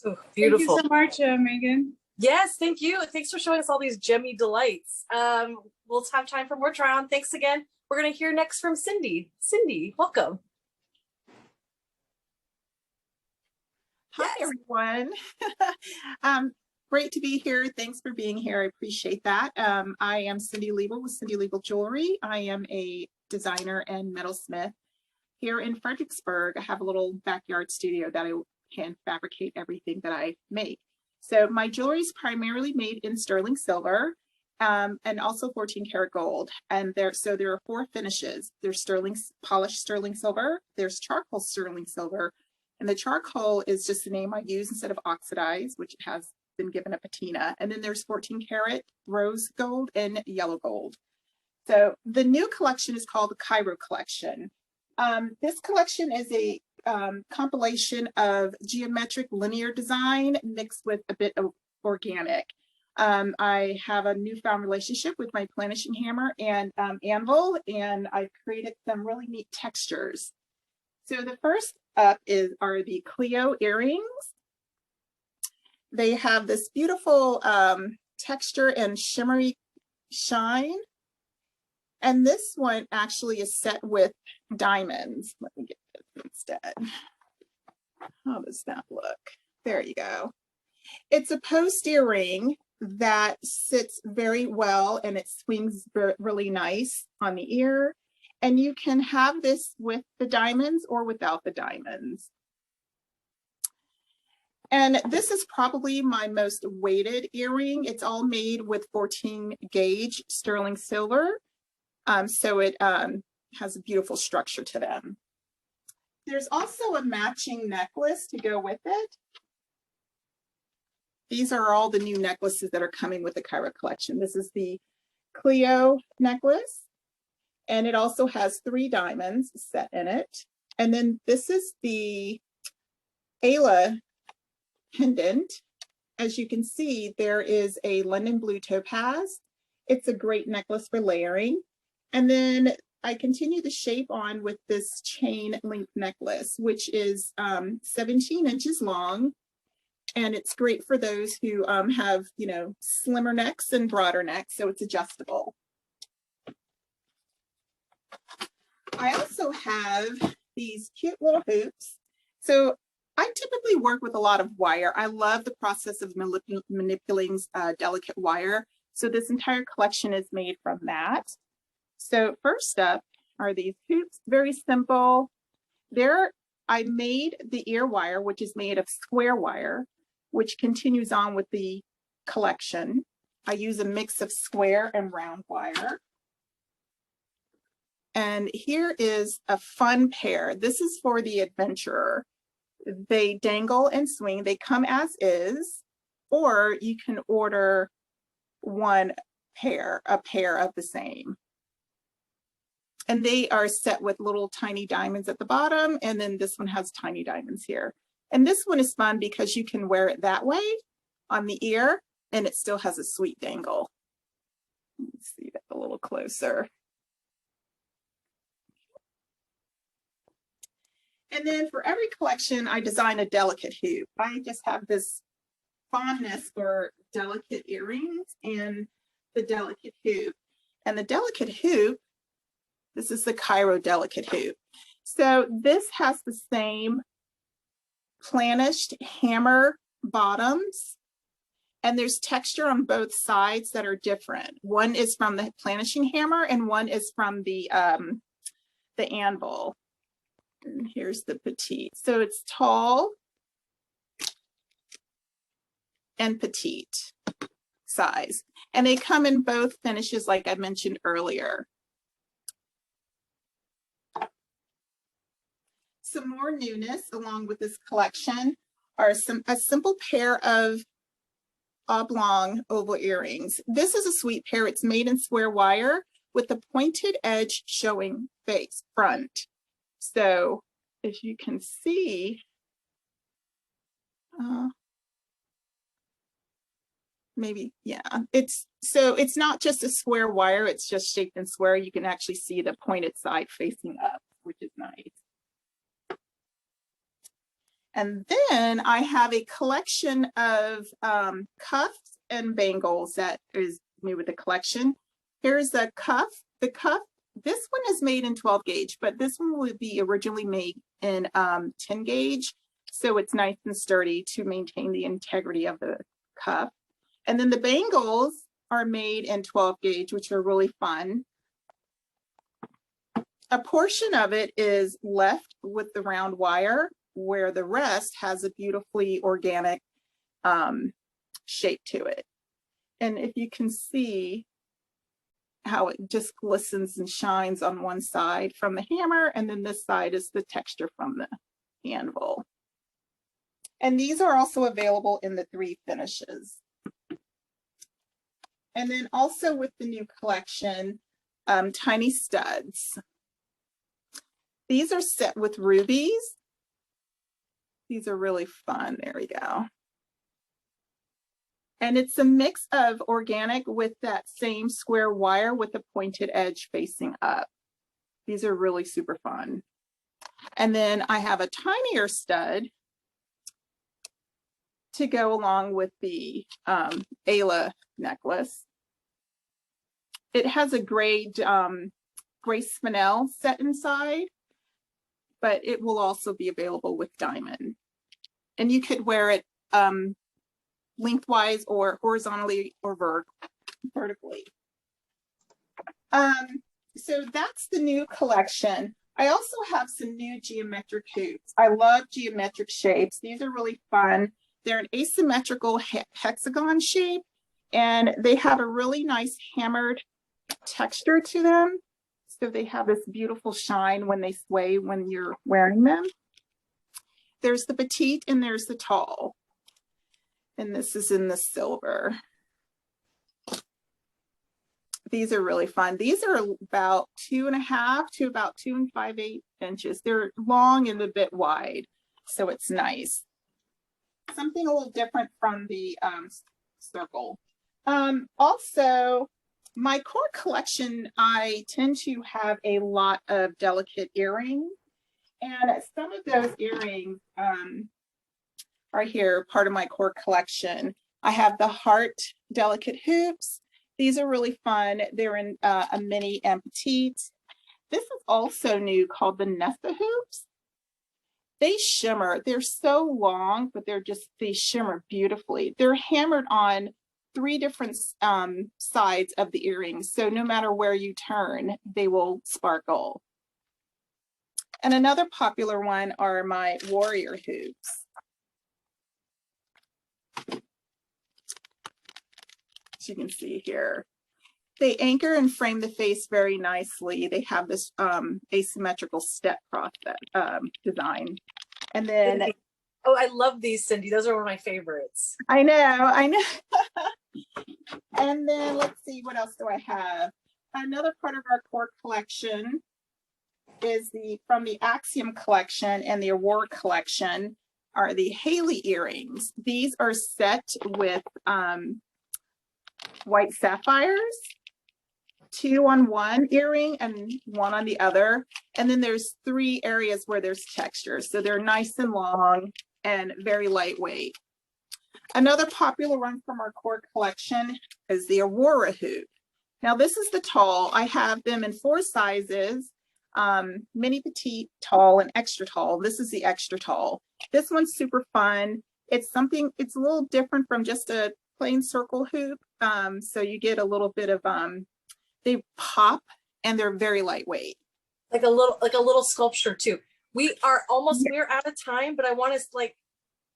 Oh, beautiful. Thank you so much, Megan. Yes, thank you. Thanks for showing us all these gemmy delights. We'll have time for more try on. Thanks again. We're going to hear next from Cindy. Cindy, welcome. Hi, everyone. Great to be here. Thanks for being here. I appreciate that. I am Cindy Liebel with Cindy Liebel Jewelry. I am a designer and metalsmith here in Fredericksburg. I have a little backyard studio that I hand fabricate everything that I make. So my jewelry is primarily made in sterling silver, and also 14-karat gold. And there are 4 finishes. There's polished sterling silver, there's charcoal sterling silver, and the charcoal is just the name I use instead of oxidized, which has been given a patina. And then there's 14-karat rose gold and yellow gold. So the new collection is called the Cairo collection. This collection is a compilation of geometric linear design mixed with a bit of organic. I have a newfound relationship with my planishing hammer and anvil, and I've created some really neat textures. So the first up are the Clio earrings. They have this beautiful texture and shimmery shine. And this one actually is set with diamonds. Let me get this instead. How does that look? There you go. It's a post earring that sits very well, and it swings really nice on the ear. And you can have this with the diamonds or without the diamonds. And this is probably my most weighted earring. It's all made with 14 gauge sterling silver. So it has a beautiful structure to them. There's also a matching necklace to go with it. These are all the new necklaces that are coming with the Cairo collection. This is the Clio necklace, and it also has 3 diamonds set in it. And then this is the Ayla pendant. As you can see, there is a London blue topaz. It's a great necklace for layering. And then I continue the shape on with this chain link necklace, which is 17 inches long. And it's great for those who have, slimmer necks and broader necks, so it's adjustable. I also have these cute little hoops. So I typically work with a lot of wire. I love the process of manipulating delicate wire. So this entire collection is made from that. So first up are these hoops, very simple. I made the ear wire, which is made of square wire, which continues on with the collection. I use a mix of square and round wire. And here is a fun pair. This is for the adventurer. They dangle and swing. They come as is, or you can order a pair of the same. And they are set with little tiny diamonds at the bottom. And then this one has tiny diamonds here. And this one is fun because you can wear it that way on the ear and it still has a sweet dangle. Let's see that a little closer. And then for every collection, I design a delicate hoop. I just have this fondness for delicate earrings and the delicate hoop. And the delicate hoop, this is the Cairo delicate hoop. So this has the same planished hammer bottoms, and there's texture on both sides that are different. One is from the planishing hammer and one is from the anvil. And here's the petite. So it's tall and petite size. And they come in both finishes like I mentioned earlier. Some more newness along with this collection are a simple pair of oblong oval earrings. This is a sweet pair. It's made in square wire with the pointed edge showing face front. So as you can see, maybe, yeah, it's not just a square wire, it's just shaped in square. You can actually see the pointed side facing up, which is nice. And then I have a collection of cuffs and bangles that is new with the collection. Here's a cuff. The cuff, this one is made in 12 gauge, but this one will be originally made in 10 gauge. So it's nice and sturdy to maintain the integrity of the cuff. And then the bangles are made in 12 gauge, which are really fun. A portion of it is left with the round wire, where the rest has a beautifully organic shape to it. And if you can see how it just glistens and shines on one side from the hammer, and then this side is the texture from the anvil. And these are also available in the 3 finishes. And then also with the new collection, tiny studs. These are set with rubies. These are really fun. There we go. And it's a mix of organic with that same square wire with the pointed edge facing up. These are really super fun. And then I have a tinier stud to go along with the Ayla necklace. It has a gray spinel set inside, but it will also be available with diamond. And you could wear it lengthwise or horizontally or vertically. So that's the new collection. I also have some new geometric hoops. I love geometric shapes. These are really fun. They're an asymmetrical hexagon shape, and they have a really nice hammered texture to them. So they have this beautiful shine when they sway when you're wearing them. There's the petite and there's the tall. And this is in the silver. These are really fun. These are about 2.5 to about 2 5/8 inches. They're long and a bit wide, so it's nice. Something a little different from the circle. Also, my core collection, I tend to have a lot of delicate earrings, and some of those earrings are here, part of my core collection. I have the heart delicate hoops. These are really fun. They're in a mini and petite. This is also new, called the Nesta hoops. They shimmer. They're so long, but they shimmer beautifully. They're hammered on 3 different sides of the earrings. So no matter where you turn, they will sparkle. And another popular one are my warrior hoops. As you can see here. They anchor and frame the face very nicely. They have this asymmetrical step process design. And then, oh, I love these, Cindy. Those are one of my favorites. I know. And then let's see, what else do I have? Another part of our core collection is from the Axiom collection and the Aurora collection are the Haley earrings. These are set with white sapphires, 2 on one earring and 1 on the other. And then there's 3 areas where there's texture. So they're nice and long and very lightweight. Another popular one from our core collection is the Aurora hoop. Now this is the tall. I have them in 4 sizes, mini, petite, tall, and extra tall. This is the extra tall. This one's super fun. It's a little different from just a plain circle hoop. So you get a little bit of, they pop and they're very lightweight. Like a little sculpture too. We're out of time, but I want to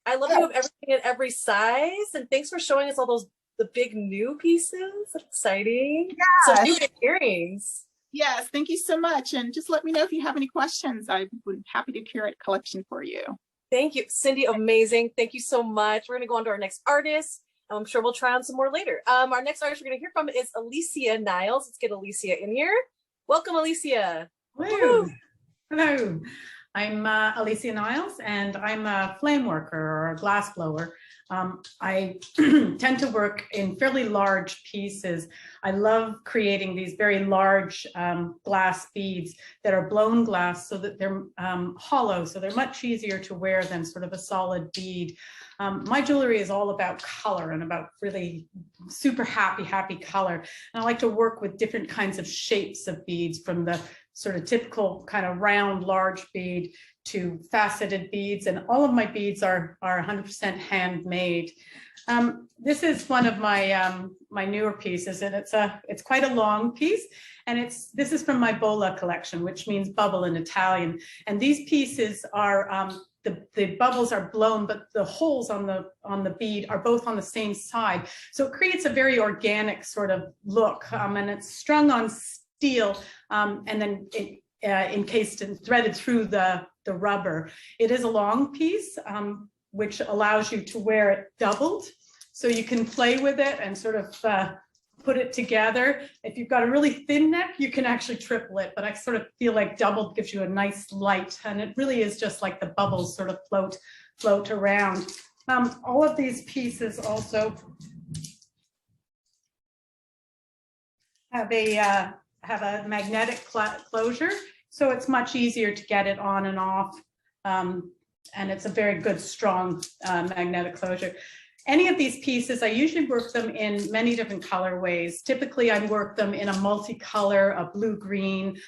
I love you have everything in every size. And thanks for showing us all the big new pieces. That's exciting. Yeah. So new earrings. Yes, thank you so much. And just let me know if you have any questions. I would be happy to curate a collection for you. Thank you, Cindy. Amazing. Thank you so much. We're going to go on to our next artist. I'm sure we'll try on some more later. Our next artist we're going to hear from is Alicia Niles. Let's get Alicia in here. Welcome, Alicia. Hello. Hello. I'm Alicia Niles, and I'm a flame worker or a glass blower. I tend to work in fairly large pieces. I love creating these very large glass beads that are blown glass so that they're hollow, so they're much easier to wear than sort of a solid bead. My jewelry is all about color and about really super happy color. And I like to work with different kinds of shapes of beads, from the sort of typical kind of round, large bead to faceted beads. And all of my beads are 100% handmade. This is one of my my newer pieces, and it's quite a long piece. And this is from my Vella collection, which means bubble in Italian. And these pieces are, the bubbles are blown, but the holes on the bead are both on the same side. So it creates a very organic sort of look, and it's strung on steel, and then encased and threaded through the rubber. It is a long piece, which allows you to wear it doubled. So you can play with it and sort of put it together. If you've got a really thin neck, you can actually triple it, but I sort of feel like doubled gives you a nice light, and it really is just like the bubbles sort of float around. All of these pieces also have a magnetic closure, so it's much easier to get it on and off, and it's a very good, strong magnetic closure. Any of these pieces, I usually work them in many different colorways. Typically, I work them in a multicolor, a blue-green,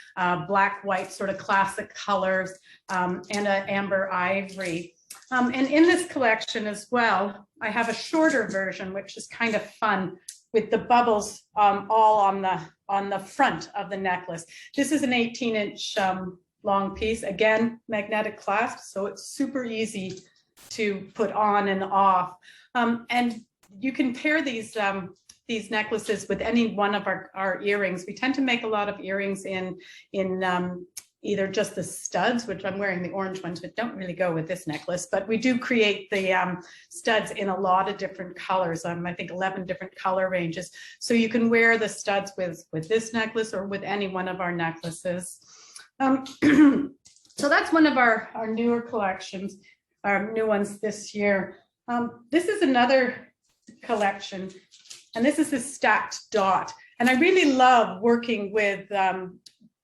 black-white sort of classic colors, and an amber ivory. And in this collection as well, I have a shorter version, which is kind of fun, with the bubbles all on the front of the necklace. This is an 18-inch long piece, again, magnetic clasp, so it's super easy to put on and off. And you can pair these necklaces with any one of our earrings. We tend to make a lot of earrings in either just the studs, which I'm wearing the orange ones, but don't really go with this necklace, but we do create the studs in a lot of different colors. I think 11 different color ranges. So you can wear the studs with this necklace or with any one of our necklaces. So that's one of our newer collections, our new ones this year. This is another collection, and this is the stacked dot. And I really love working with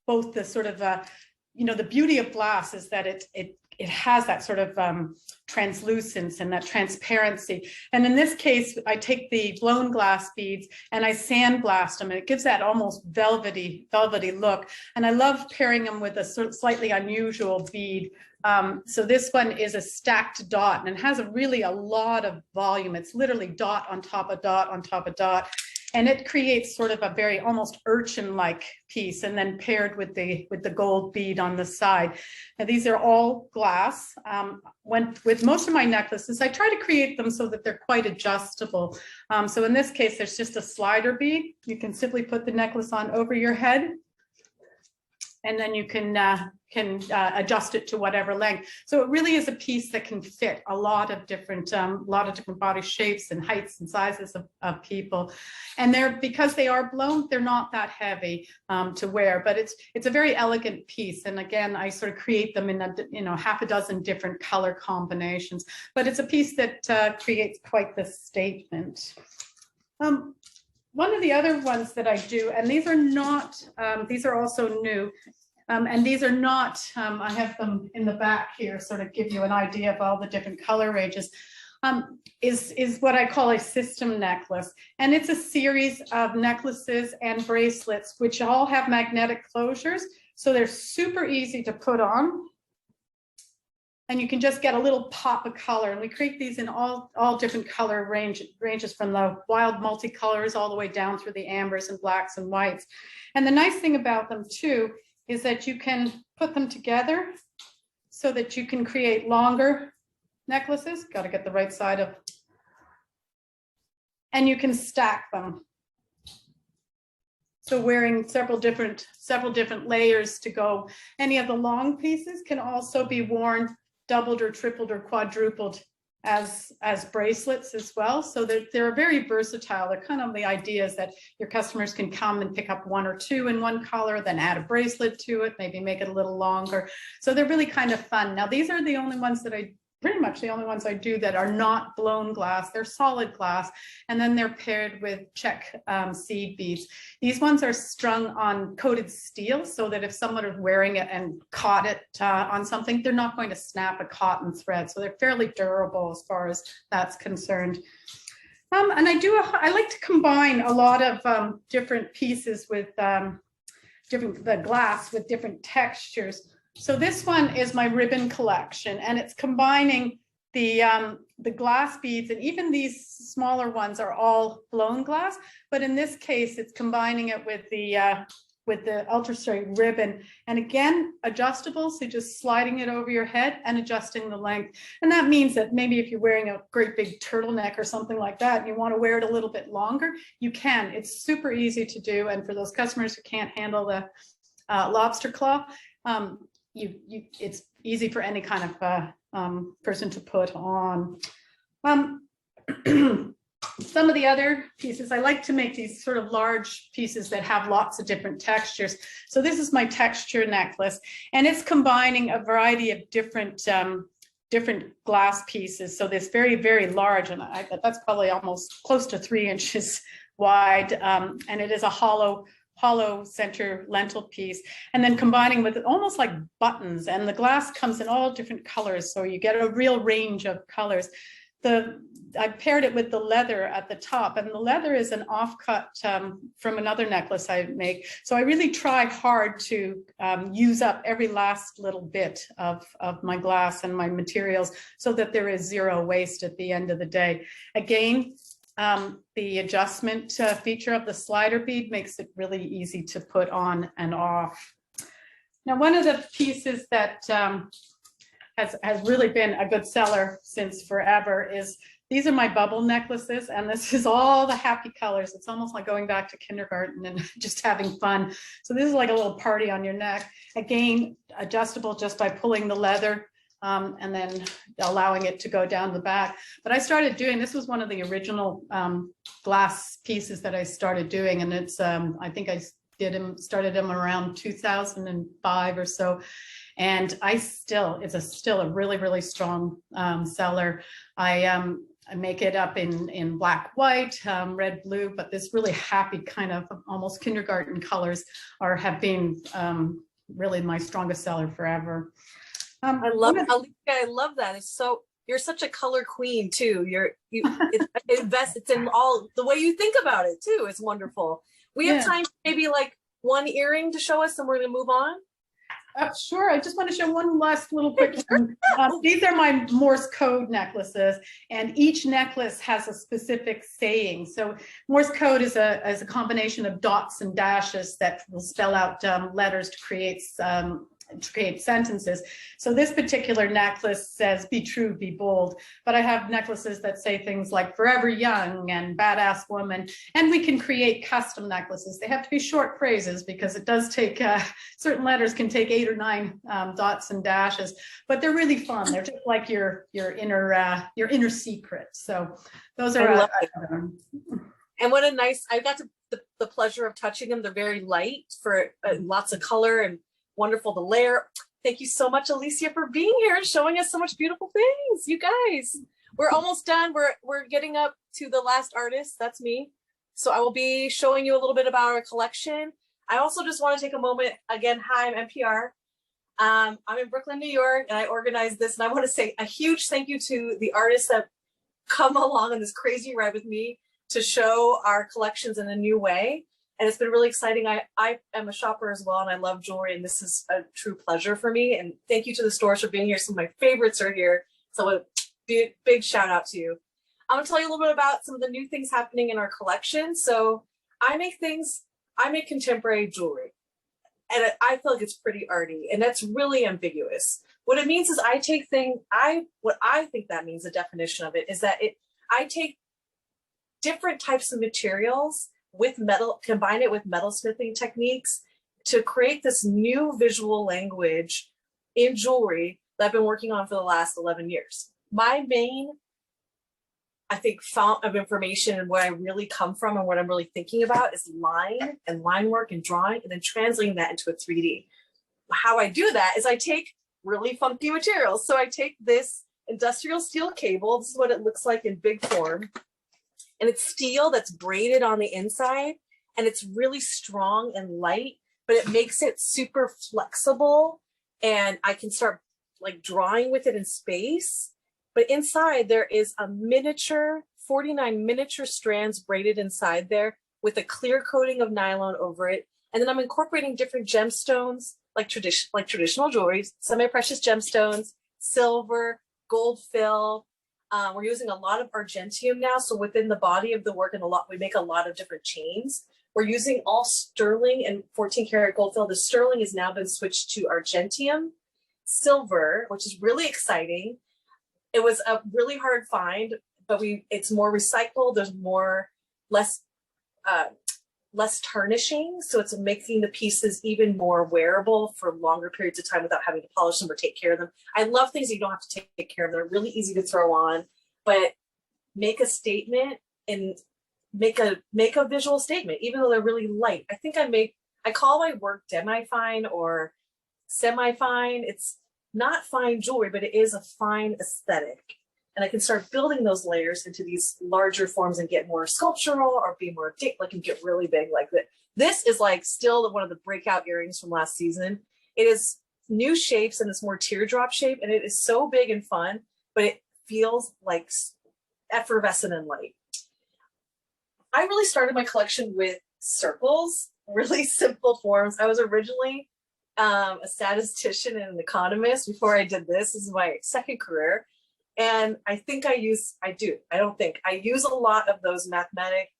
both the sort of, the beauty of glass is that it has that sort of translucence and that transparency. And in this case, I take the blown glass beads and I sandblast them, and it gives that almost velvety look. And I love pairing them with a sort of slightly unusual bead. So this one is a stacked dot, and it has really a lot of volume. It's literally dot on top of dot on top of dot. And it creates sort of a very almost urchin-like piece, and then paired with the gold bead on the side. Now these are all glass. With most of my necklaces, I try to create them so that they're quite adjustable. So in this case, there's just a slider bead. You can simply put the necklace on over your head, and then you can adjust it to whatever length. So it really is a piece that can fit a lot of different body shapes and heights and sizes of people. And because they are blown, they're not that heavy to wear, but it's a very elegant piece. And again, I sort of create them in half a dozen different color combinations, but it's a piece that creates quite the statement. One of the other ones that I do, and these are not, these are also new, and these are not, I have them in the back here, sort of give you an idea of all the different color ranges, is what I call a system necklace. And it's a series of necklaces and bracelets, which all have magnetic closures. So they're super easy to put on. And you can just get a little pop of color. And we create these in all different color ranges from the wild multicolors all the way down through the ambers and blacks and whites. And the nice thing about them too is that you can put them together so that you can create longer necklaces. Got to get the right side of, and you can stack them. So wearing several different layers to go. Any of the long pieces can also be worn doubled or tripled or quadrupled as bracelets as well. So they're very versatile. They're kind of the idea is that your customers can come and pick up one or two in one color, then add a bracelet to it, maybe make it a little longer. So they're really kind of fun. Now, these are the only ones that pretty much the only ones I do that are not blown glass. They're solid glass, and then they're paired with check seed beads. These ones are strung on coated steel so that if someone is wearing it and caught it on something, they're not going to snap a cotton thread. So they're fairly durable as far as that's concerned. And I like to combine a lot of different pieces with the glass with different textures. So this one is my ribbon collection, and it's combining the glass beads, and even these smaller ones are all blown glass. But in this case, it's combining it with the ultra straight ribbon, and again, adjustable. So just sliding it over your head and adjusting the length. And that means that maybe if you're wearing a great big turtleneck or something like that, and you want to wear it a little bit longer, you can. It's super easy to do, and for those customers who can't handle the lobster claw, it's easy for any kind of person to put on. Some of the other pieces, I like to make these sort of large pieces that have lots of different textures. So this is my texture necklace, and it's combining a variety of different glass pieces. So this very, very large, and that's probably almost close to 3 inches wide, and it is a hollow center lentil piece, and then combining with almost like buttons, and the glass comes in all different colors, so you get a real range of colors. I paired it with the leather at the top, and the leather is an offcut from another necklace I make. So I really try hard to use up every last little bit of my glass and my materials so that there is zero waste at the end of the day. Again, the adjustment feature of the slider bead makes it really easy to put on and off. Now, one of the pieces that has really been a good seller since forever is these are my bubble necklaces, and this is all the happy colors. It's almost like going back to kindergarten and just having fun. So this is like a little party on your neck. Again, adjustable just by pulling the leather and then allowing it to go down the back. But I started doing, this was one of the original glass pieces that I started doing, and it's, I think I started them around 2005 or so. And it's still a really, really strong seller. I make it up in black, white, red, blue, but this really happy kind of almost kindergarten colors have been really my strongest seller forever. I love that. It's so, you're such a color queen too. It's in all the way you think about it too. It's wonderful. We have time for maybe like one earring to show us, and we're gonna move on. Sure. I just want to show one last little quick one. These are my Morse code necklaces, and each necklace has a specific saying. So Morse code is a combination of dots and dashes that will spell out letters to create sentences. So this particular necklace says, be true, be bold. But I have necklaces that say things like forever young and badass woman. And we can create custom necklaces. They have to be short phrases because it does take, certain letters can take 8 or 9 dots and dashes, but they're really fun. They're just like your inner secret. So those are, and what a nice, I got the pleasure of touching them. They're very light for lots of color and wonderful to layer. Thank you so much, Alicia, for being here and showing us so much beautiful things. You guys, we're almost done. We're getting up to the last artist. That's me. So I will be showing you a little bit about our collection. I also just want to take a moment. Again, hi, I'm MPR. I'm in Brooklyn, New York, and I organized this. And I want to say a huge thank you to the artists that come along on this crazy ride with me to show our collections in a new way. And it's been really exciting. I am a shopper as well, and I love jewelry, and this is a true pleasure for me. And thank you to the stores for being here. Some of my favorites are here. So a big shout out to you. I'm gonna tell you a little bit about some of the new things happening in our collection. So I make contemporary jewelry, and I feel like it's pretty arty, and that's really ambiguous. What it means is what I think that means, the definition of it is that I take different types of materials with metal, combine it with metalsmithing techniques to create this new visual language in jewelry that I've been working on for the last 11 years. My main, I think, fount of information and where I really come from and what I'm really thinking about is line and line work and drawing, and then translating that into a 3D. How I do that is I take really funky materials. So I take this industrial steel cable. This is what it looks like in big form. And it's steel that's braided on the inside, and it's really strong and light, but it makes it super flexible, and I can start like drawing with it in space. But inside there is a 49 miniature strands braided inside there with a clear coating of nylon over it. And then I'm incorporating different gemstones, like traditional jewelry, semi-precious gemstones, silver, gold fill. We're using a lot of argentium now. So within the body of the work, and we make a lot of different chains. We're using all sterling and 14 karat gold fill. The sterling has now been switched to argentium, silver, which is really exciting. It was a really hard find, but it's more recycled. There's less tarnishing. So it's making the pieces even more wearable for longer periods of time without having to polish them or take care of them. I love things that you don't have to take care of. They're really easy to throw on, but make a statement and make a visual statement, even though they're really light. I call my work demi-fine or semi-fine. It's not fine jewelry, but it is a fine aesthetic. And I can start building those layers into these larger forms and get more sculptural or be more and get really big like that. This is like still one of the breakout earrings from last season. It is new shapes and this more teardrop shape, and it is so big and fun, but it feels like effervescent and light. I really started my collection with circles, really simple forms. I was originally a statistician and an economist before I did this. This is my second career. And I use a lot of those mathematic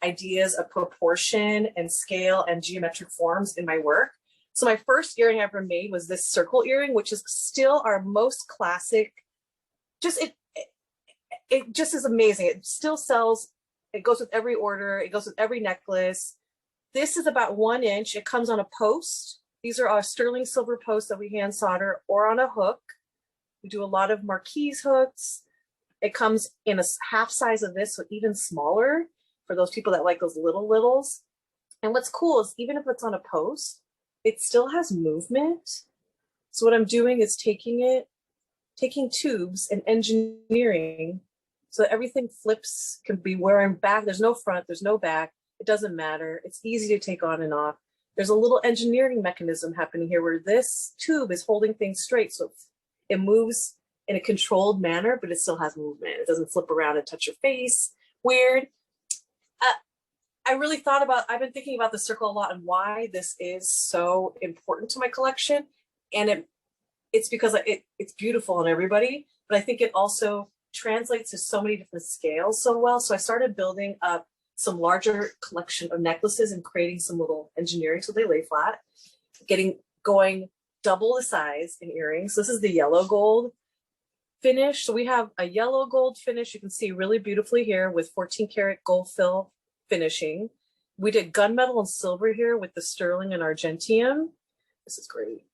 ideas of proportion and scale and geometric forms in my work. So my first earring I ever made was this circle earring, which is still our most classic. It just is amazing. It still sells. It goes with every order. It goes with every necklace. This is about 1 inch. It comes on a post. These are our sterling silver posts that we hand solder, or on a hook. We do a lot of marquise hooks. It comes in a half size of this, so even smaller for those people that like those littles. And what's cool is even if it's on a post, it still has movement. So what I'm doing is taking tubes and engineering so that everything flips, can be wearing back. There's no front, there's no back. It doesn't matter. It's easy to take on and off. There's a little engineering mechanism happening here where this tube is holding things straight. So it moves in a controlled manner, but it still has movement. It doesn't flip around and touch your face. Weird. I've been thinking about the circle a lot and why this is so important to my collection. And it's because it's beautiful on everybody, but I think it also translates to so many different scales so well. So I started building up some larger collection of necklaces and creating some little engineering so they lay flat, going double the size in earrings. This is the yellow gold finish. So we have a yellow gold finish. You can see really beautifully here with 14 karat gold fill finishing. We did gunmetal and silver here with the sterling and argentium. This is great.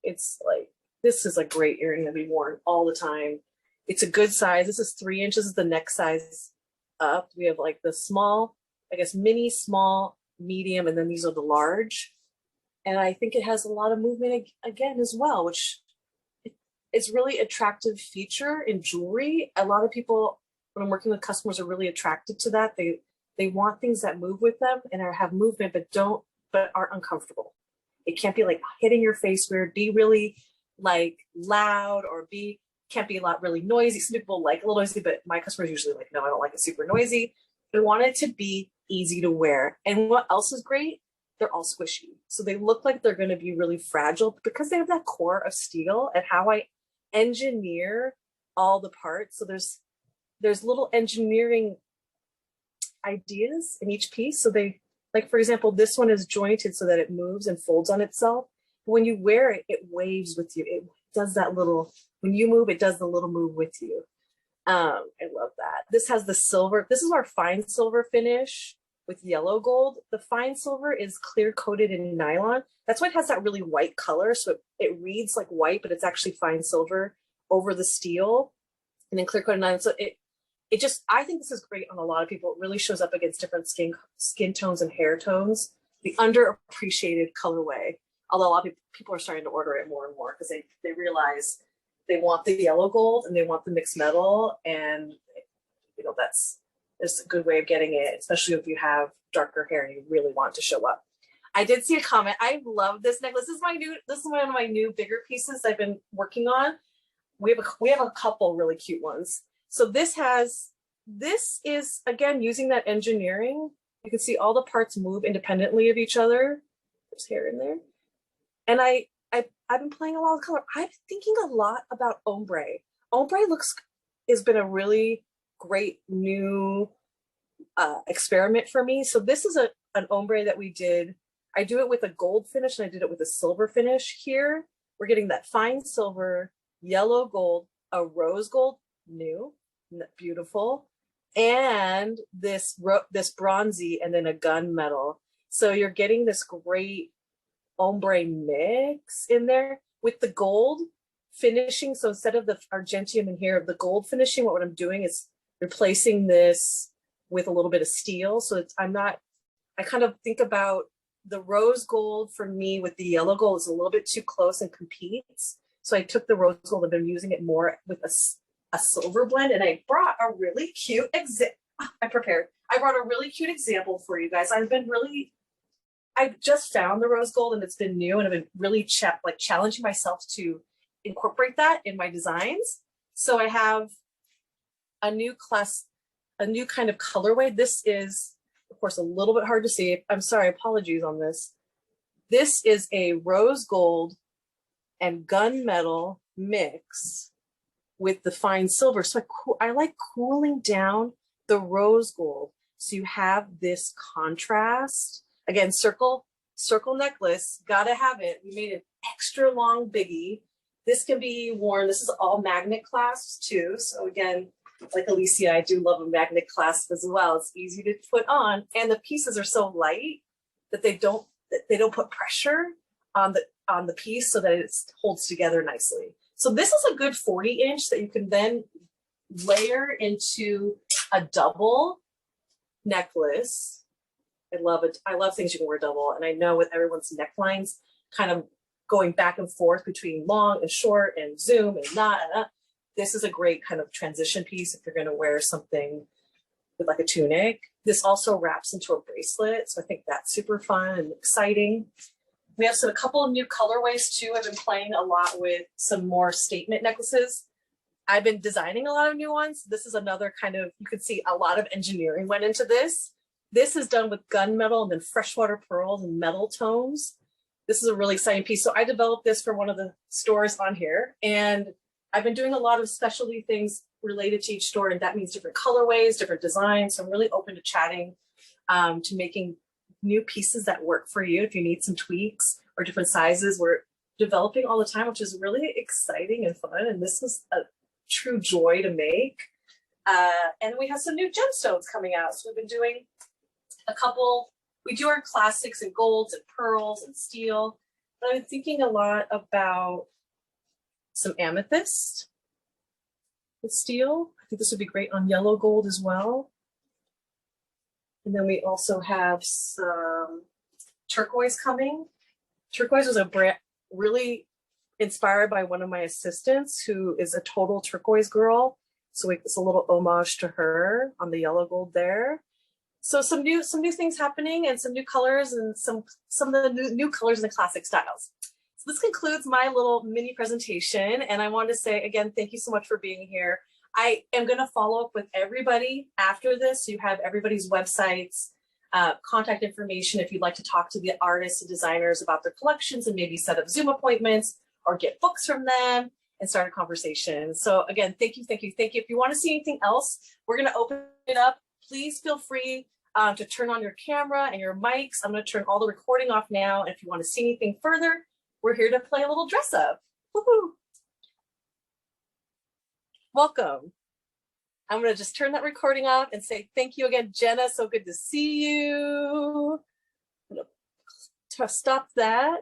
It's like, this is a great earring that we worn all the time. It's a good size. This is 3 inches, is the neck size up. We have like the small, I guess, mini, small, medium, and then these are the large. And I think it has a lot of movement again as well, which it's really attractive feature in jewelry. A lot of people, when I'm working with customers, are really attracted to that. They want things that move with them and have movement, but aren't uncomfortable. It can't be like hitting your face weird, be really like loud, or can't be a lot really noisy. Some people like a little noisy, but my customers usually like, no, I don't like it super noisy. I want it to be easy to wear. And what else is great? They're all squishy. So they look like they're going to be really fragile because they have that core of steel and how I engineer all the parts. So there's little engineering ideas in each piece. So they, like, for example, this one is jointed so that it moves and folds on itself. When you wear it, it waves with you. It does that little, when you move, it does the little move with you. I love that. This has the silver. This is our fine silver finish with yellow gold. The fine silver is clear coated in nylon. That's why it has that really white color. So it reads like white, but it's actually fine silver over the steel and then clear coated nylon. So it just, I think this is great on a lot of people. It really shows up against different skin tones and hair tones. The underappreciated colorway, although a lot of people are starting to order it more and more because they realize they want the yellow gold and they want the mixed metal, and you know that's a good way of getting it, especially if you have darker hair and you really want to show up. I did see a comment. I love this necklace. This is one of my new bigger pieces I've been working on. We have a couple really cute ones. So this is again using that engineering. You can see all the parts move independently of each other. There's hair in there, and I've been playing a lot of color. I've been thinking a lot about ombre. Ombre has been a really great new experiment for me. So this is an ombre that we did. I do it with a gold finish and I did it with a silver finish here. We're getting that fine silver, yellow gold, a rose gold, new, beautiful, and this bronzy, and then a gunmetal. So you're getting this great ombre mix in there with the gold finishing. So instead of the argentium in here, the gold finishing, what I'm doing is replacing this with a little bit of steel. So I kind of think about the rose gold for me with the yellow gold is a little bit too close and competes. So I took the rose gold, I've been using it more with a silver blend, and I brought a really cute I brought a really cute example for you guys. I just found the rose gold and it's been new, and I've been really challenging myself to incorporate that in my designs. So I have a new kind of colorway. This is, of course, a little bit hard to see. I'm sorry, apologies on this. This is a rose gold and gunmetal mix with the fine silver. So I like cooling down the rose gold. So you have this contrast. Again, circle necklace, gotta have it. We made an extra long biggie. This can be worn, this is all magnet clasps too. So again, like Alicia, I do love a magnet clasp as well. It's easy to put on, and the pieces are so light that they don't put pressure on the piece, so that it holds together nicely. So this is a good 40-inch that you can then layer into a double necklace. I love it. I love things you can wear double. And I know with everyone's necklines kind of going back and forth between long and short and zoom and not, this is a great kind of transition piece if you're going to wear something with like a tunic. This also wraps into a bracelet. So I think that's super fun and exciting. We have a couple of new colorways too. I've been playing a lot with some more statement necklaces. I've been designing a lot of new ones. This is another kind of, you can see a lot of engineering went into this. This is done with gunmetal and then freshwater pearls and metal tones. this is a really exciting piece. So I developed this for one of the stores on here, and I've been doing a lot of specialty things related to each store, and that means different colorways, different designs. So I'm really open to chatting, to making new pieces that work for you. If you need some tweaks or different sizes, we're developing all the time, which is really exciting and fun. And this is a true joy to make. And we have some new gemstones coming out. So we've been doing a couple. We do our classics in golds and pearls and steel, but I've been thinking a lot about some amethyst with steel. I think this would be great on yellow gold as well. And then we also have some turquoise coming. Turquoise was a brand really inspired by one of my assistants who is a total turquoise girl. So it's a little homage to her on the yellow gold there. So some new things happening, and some new colors, and some of the new colors in the classic styles. So this concludes my little mini presentation, and I want to say again, thank you so much for being here. I am going to follow up with everybody after this. So you have everybody's websites, contact information if you'd like to talk to the artists and designers about their collections, and maybe set up Zoom appointments or get books from them and start a conversation. So again, thank you, thank you, thank you. If you want to see anything else, we're going to open it up. Please feel free to turn on your camera and your mics. I'm going to turn all the recording off now. And if you want to see anything further, we're here to play a little dress up. Woohoo! Welcome. I'm going to just turn that recording off and say thank you again, Jenna. So good to see you. I'm going to stop that.